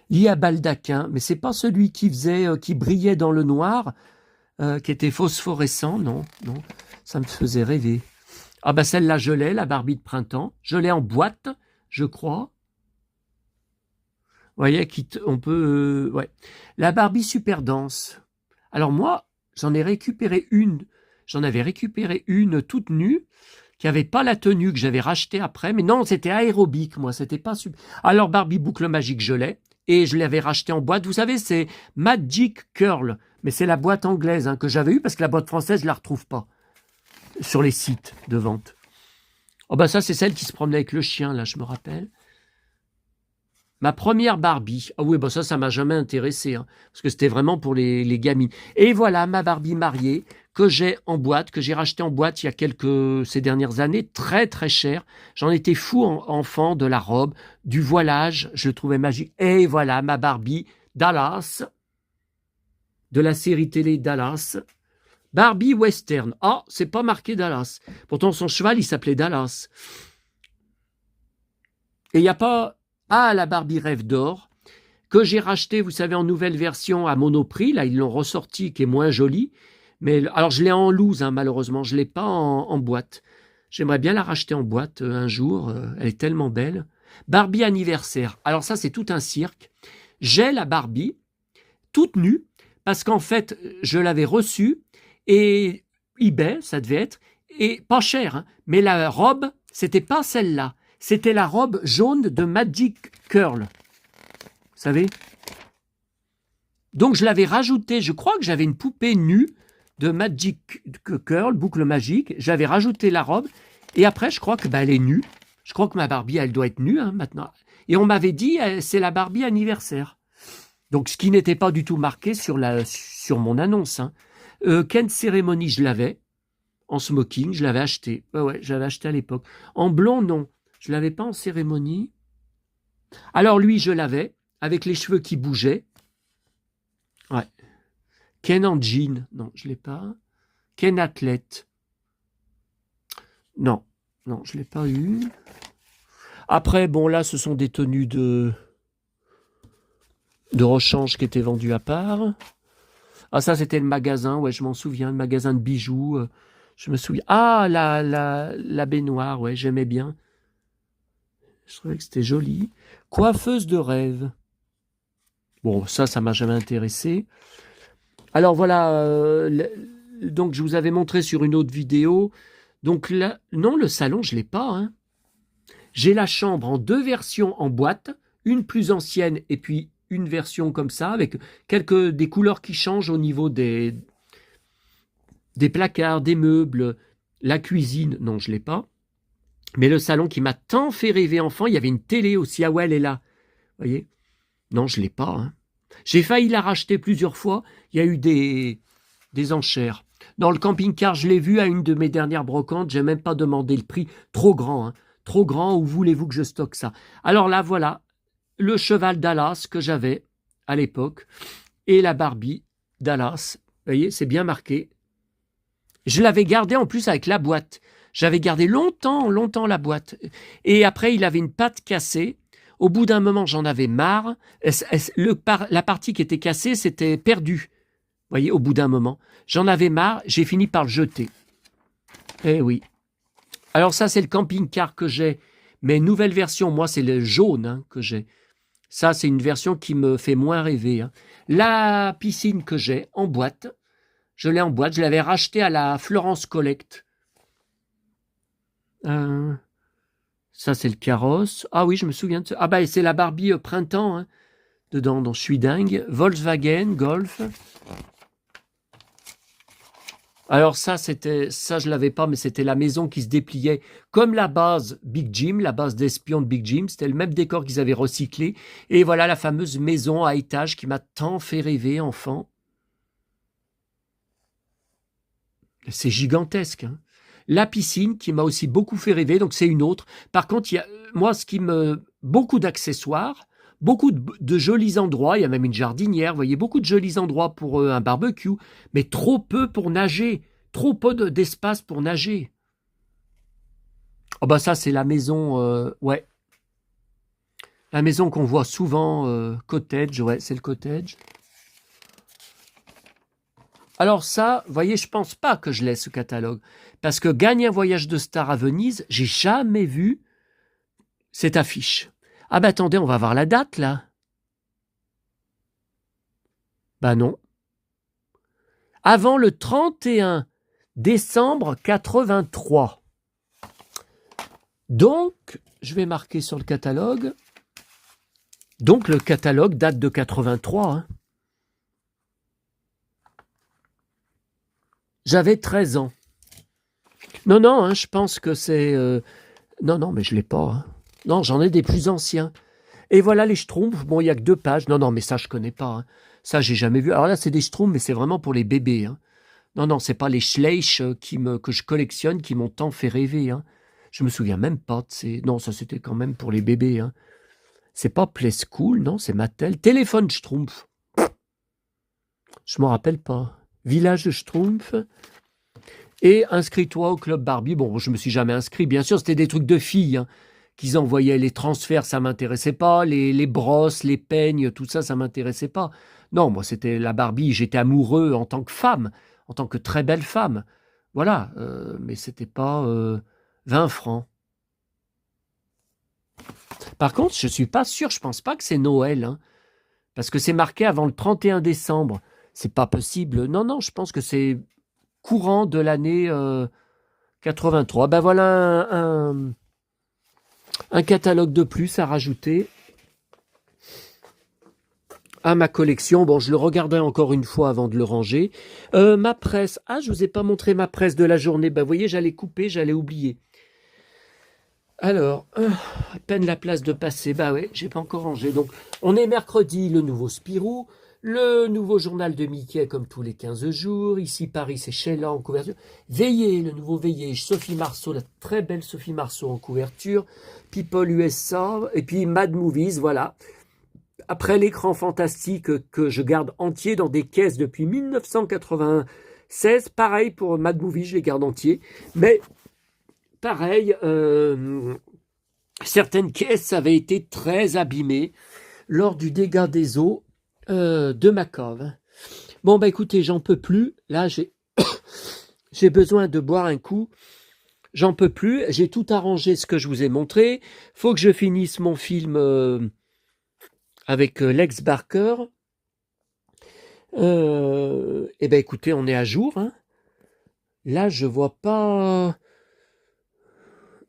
lié à baldaquin, mais c'est pas celui qui faisait, qui brillait dans le noir, qui était phosphorescent, non, non, ça me faisait rêver. Ah bah celle-là, je l'ai, la Barbie de printemps. Je l'ai en boîte, je crois. Vous voyez, on peut... ouais. La Barbie super dense. Alors moi, j'en avais récupéré une toute nue, qui avait pas la tenue que j'avais rachetée après, mais non, c'était aérobique, moi, c'était pas super. Alors Barbie boucle magique, je l'ai, et je l'avais racheté en boîte. Vous savez, c'est Magic Curl, mais c'est la boîte anglaise hein, que j'avais eue, parce que la boîte française, je la retrouve pas sur les sites de vente. Oh bah ça, c'est celle qui se promenait avec le chien, là, je me rappelle. Ma première Barbie. Ah oui, bah ça m'a jamais intéressé, hein, parce que c'était vraiment pour les gamines. Et voilà ma Barbie mariée que j'ai en boîte, que j'ai racheté en boîte il y a ces dernières années, très très cher. J'en étais fou enfant de la robe, du voilage, je le trouvais magique. Et voilà ma Barbie Dallas, de la série télé Dallas. Barbie Western. Ah, c'est pas marqué Dallas. Pourtant son cheval il s'appelait Dallas. Et il n'y a pas... Ah, la Barbie Rêve d'or, que j'ai racheté, vous savez, en nouvelle version à Monoprix. Là, ils l'ont ressorti, qui est moins jolie. Mais alors, je l'ai en loose, hein, malheureusement. Je ne l'ai pas en boîte. J'aimerais bien la racheter en boîte un jour. Elle est tellement belle. Barbie anniversaire. Alors ça, c'est tout un cirque. J'ai la Barbie, toute nue, parce qu'en fait, je l'avais reçue. Et eBay, ça devait être. Et pas cher, hein, mais la robe, c'était pas celle-là. C'était la robe jaune de Magic Curl. Vous savez? Donc je l'avais rajouté, je crois que j'avais une poupée nue de Magic Curl, boucle magique. J'avais rajouté la robe. Et après, je crois que elle est nue. Je crois que ma Barbie, elle doit être nue hein, maintenant. Et on m'avait dit, c'est la Barbie anniversaire. Donc ce qui n'était pas du tout marqué sur mon annonce. Hein. Ken Ceremony, je l'avais. En smoking, je l'avais acheté. Ouais, j'avais acheté à l'époque. En blond, non. Je ne l'avais pas en cérémonie. Alors lui, je l'avais, avec les cheveux qui bougeaient. Ouais. Ken en jean. Non, je ne l'ai pas. Ken athlète. Non, non, je ne l'ai pas eu. Après, bon, là, ce sont des tenues de rechange qui étaient vendues à part. Ah, ça, c'était le magasin. Ouais, je m'en souviens. Le magasin de bijoux. Je me souviens. Ah, la baignoire. Ouais, j'aimais bien. Je trouvais que c'était joli. Coiffeuse de rêve. Bon, ça m'a jamais intéressé. Alors voilà, donc je vous avais montré sur une autre vidéo. Donc là, non, le salon, je ne l'ai pas. Hein. J'ai la chambre en 2 versions en boîte, une plus ancienne et puis une version comme ça, avec des couleurs qui changent au niveau des placards, des meubles, la cuisine. Non, je ne l'ai pas. Mais le salon qui m'a tant fait rêver enfant, il y avait une télé aussi. Ah ouais, elle est là. Vous voyez? Non, je ne l'ai pas. Hein. J'ai failli la racheter plusieurs fois. Il y a eu des enchères. Dans le camping-car, je l'ai vu à une de mes dernières brocantes. Je n'ai même pas demandé le prix. Trop grand. Hein. Trop grand. Où voulez-vous que je stocke ça? Alors là, voilà. Le cheval Dallas que j'avais à l'époque. Et la Barbie Dallas. Vous voyez, c'est bien marqué. Je l'avais gardé en plus avec la boîte. J'avais gardé longtemps la boîte. Et après, il avait une patte cassée. Au bout d'un moment, j'en avais marre. La partie qui était cassée, c'était perdu. Vous voyez, au bout d'un moment. J'en avais marre, j'ai fini par le jeter. Eh oui. Alors ça, c'est le camping-car que j'ai. Mais nouvelle version, moi, c'est le jaune hein, que j'ai. Ça, c'est une version qui me fait moins rêver. Hein. La piscine que j'ai, en boîte. Je l'ai en boîte. Je l'avais rachetée à la Florence Collect. Ça, c'est le carrosse. Ah oui, je me souviens de ça. Ah bah, c'est la Barbie printemps, hein, dedans, dont je suis dingue. Volkswagen, Golf. Alors ça, je l'avais pas, mais c'était la maison qui se dépliait comme la base Big Jim, la base d'espion de Big Jim. C'était le même décor qu'ils avaient recyclé. Et voilà la fameuse maison à étage qui m'a tant fait rêver, enfant. C'est gigantesque, hein. La piscine qui m'a aussi beaucoup fait rêver, donc c'est une autre. Par contre, moi, beaucoup d'accessoires, beaucoup de jolis endroits, il y a même une jardinière, vous voyez, beaucoup de jolis endroits pour un barbecue, mais trop peu pour nager, trop peu d'espace pour nager. Oh bah ça, c'est la maison, ouais, la maison qu'on voit souvent, cottage, ouais, c'est le cottage. Alors ça, vous voyez, je pense pas que je laisse ce catalogue. Parce que Gagne un voyage de star à Venise, j'ai jamais vu cette affiche. Ah bah attendez, on va voir la date là. Bah non. Avant le 31 décembre 83. Donc, je vais marquer sur le catalogue. Donc le catalogue date de 83. Hein. J'avais 13 ans. Non, non, hein, je pense que c'est... Non, non, mais je l'ai pas. Hein. Non, j'en ai des plus anciens. Et voilà les Schtroumpfs. Bon, il n'y a que 2 pages. Non, non, mais ça, je connais pas. Hein. Ça, j'ai jamais vu. Alors là, c'est des Schtroumpfs, mais c'est vraiment pour les bébés. Hein. Non, non, c'est pas les Schleich que je collectionne qui m'ont tant fait rêver. Hein. Je me souviens même pas de ces... Non, ça, c'était quand même pour les bébés. Hein. C'est pas Play School, non, c'est Mattel. Téléphone Schtroumpf. Je m'en rappelle pas. Village Schtroumpf. Et inscris-toi au club Barbie. Bon, je me suis jamais inscrit. Bien sûr, c'était des trucs de filles. Hein, qu'ils envoyaient les transferts, ça m'intéressait pas. Les brosses, les peignes, tout ça, ça m'intéressait pas. Non, moi, c'était la Barbie. J'étais amoureux en tant que femme, en tant que très belle femme. Voilà. Mais c'était pas 20 francs. Par contre, je suis pas sûr. Je pense pas que c'est Noël. Hein, parce que c'est marqué avant le 31 décembre. C'est pas possible. Non, non, je pense que c'est courant de l'année 83. Ben voilà un catalogue de plus à rajouter à ma collection. Bon, je le regarderai encore une fois avant de le ranger. Ma presse. Ah, je vous ai pas montré ma presse de la journée. Ben, vous voyez, j'allais couper, j'allais oublier. Alors, à peine la place de passer. Bah ouais, j'ai pas encore rangé. Donc, on est mercredi, le nouveau Spirou. Le nouveau journal de Mickey comme tous les 15 jours. Ici, Paris, c'est Sheila en couverture. Veillez, le nouveau Veillez. Sophie Marceau, la très belle Sophie Marceau en couverture. People USA. Et puis Mad Movies, voilà. Après l'écran fantastique que je garde entier dans des caisses depuis 1996. Pareil pour Mad Movies, je les garde entiers. Mais pareil, certaines caisses avaient été très abîmées lors du dégât des eaux de ma cave. Bon, bah écoutez, j'en peux plus. Là, j'ai besoin de boire un coup. J'en peux plus. J'ai tout arrangé ce que je vous ai montré. Faut que je finisse mon film avec Lex Barker. Eh ben écoutez, on est à jour. Hein. Là, je vois pas...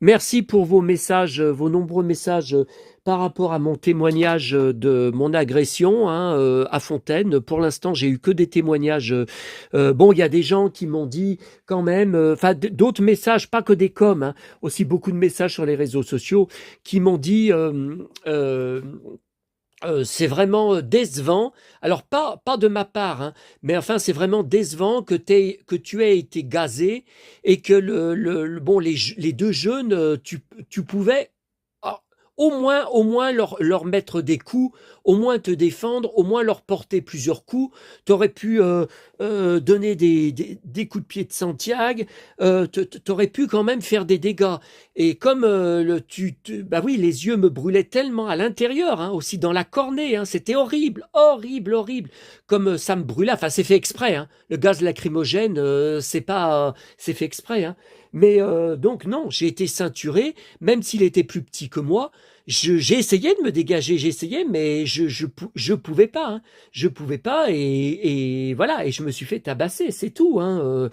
Merci pour vos messages, vos nombreux messages par rapport à mon témoignage de mon agression à Fontaine. Pour l'instant, j'ai eu que des témoignages. Bon, il y a des gens qui m'ont dit quand même, d'autres messages, pas que des coms, hein, aussi beaucoup de messages sur les réseaux sociaux qui m'ont dit c'est vraiment décevant. Alors pas de ma part, hein, mais enfin c'est vraiment décevant que tu aies été gazé et que bon les 2 jeunes tu pouvais au moins leur mettre des coups, au moins te défendre, au moins leur porter plusieurs coups. Tu aurais pu donner des coups de pied de Santiago, tu aurais pu quand même faire des dégâts. Et comme bah oui, les yeux me brûlaient tellement à l'intérieur, hein, aussi dans la cornée, hein, c'était horrible, horrible, horrible. Comme ça me brûlait, enfin c'est fait exprès, hein, le gaz lacrymogène, c'est fait exprès. Hein. Mais donc non, j'ai été ceinturé, même s'il était plus petit que moi. J'ai essayé de me dégager, j'ai essayé, mais je pouvais pas, hein. Je pouvais pas et voilà, et je me suis fait tabasser, c'est tout. Hein.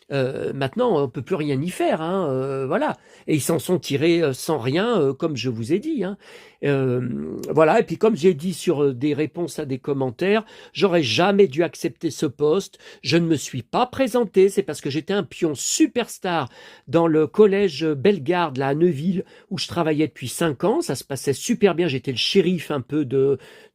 Maintenant, on peut plus rien y faire, hein. Voilà. Et ils s'en sont tirés sans rien, comme je vous ai dit. Hein. Voilà. Et puis comme j'ai dit sur des réponses à des commentaires, j'aurais jamais dû accepter ce poste. Je ne me suis pas présenté, c'est parce que j'étais un pion superstar dans le collège Bellegarde là à Neuville où je travaillais depuis 5 ans. Ça se passait super bien. J'étais le shérif un peu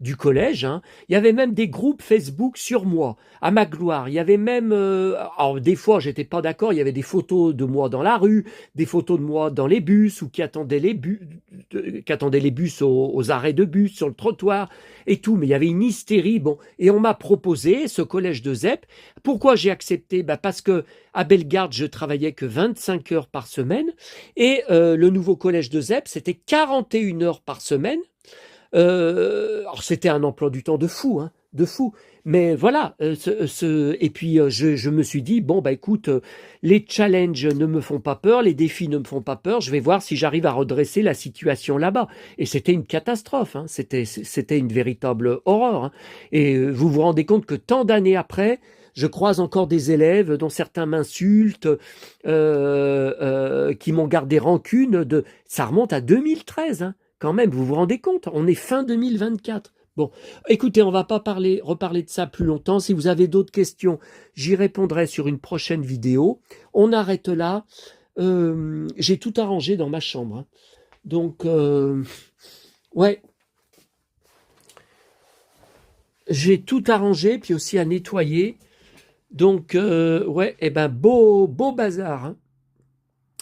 du collège, hein. Il y avait même des groupes Facebook sur moi, à ma gloire. Il y avait même, alors des fois, j'étais pas d'accord. Il y avait des photos de moi dans la rue, des photos de moi dans les bus ou qui attendaient les bus aux arrêts de bus sur le trottoir et tout. Mais il y avait une hystérie. Bon, et on m'a proposé ce collège de ZEP. Pourquoi j'ai accepté? Parce que à Bellegarde, je travaillais que 25 heures par semaine et le nouveau collège de ZEP, c'était 41 heures par semaine. Alors c'était un emploi du temps de fou, hein, de fou. Mais voilà, et puis je me suis dit, bon, écoute, les challenges ne me font pas peur, les défis ne me font pas peur, je vais voir si j'arrive à redresser la situation là-bas. Et c'était une catastrophe, hein, c'était une véritable horreur, hein. Et vous vous rendez compte que tant d'années après, je croise encore des élèves dont certains m'insultent, qui m'ont gardé rancune. Ça remonte à 2013, hein. Quand même, vous vous rendez compte, on est fin 2024. Bon, écoutez, on va pas reparler de ça plus longtemps. Si vous avez d'autres questions, j'y répondrai sur une prochaine vidéo. On arrête là. J'ai tout arrangé dans ma chambre, hein. Donc, ouais. J'ai tout arrangé, puis aussi à nettoyer. Donc, ouais, beau bazar, hein.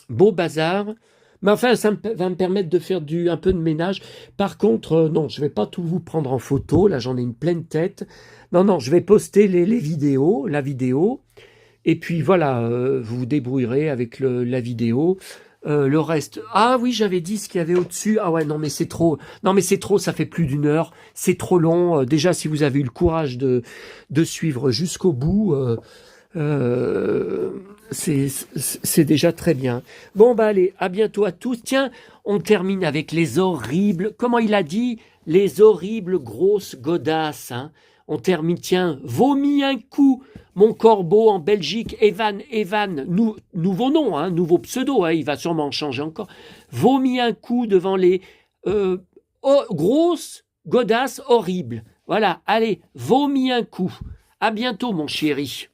Beau bazar. Mais enfin, ça va me permettre de faire un peu de ménage. Par contre, non, je ne vais pas tout vous prendre en photo. Là, j'en ai une pleine tête. Non, je vais poster la vidéo. Et puis voilà, vous vous débrouillerez avec la vidéo. Le reste, ah oui, j'avais dit ce qu'il y avait au-dessus. Ah ouais, non mais c'est trop. Non mais c'est trop, ça fait plus d'1 heure. C'est trop long. Déjà, si vous avez eu le courage de suivre jusqu'au bout, c'est déjà très bien. Bon, allez, à bientôt à tous. Tiens, on termine avec les horribles, comment il a dit? Les horribles grosses godasses, hein. On termine, tiens, vomi un coup, mon corbeau en Belgique, Evan, nouveau nom, hein, nouveau pseudo, hein, il va sûrement changer encore. Vomi un coup devant les grosses godasses horribles. Voilà, allez, vomi un coup. À bientôt, mon chéri.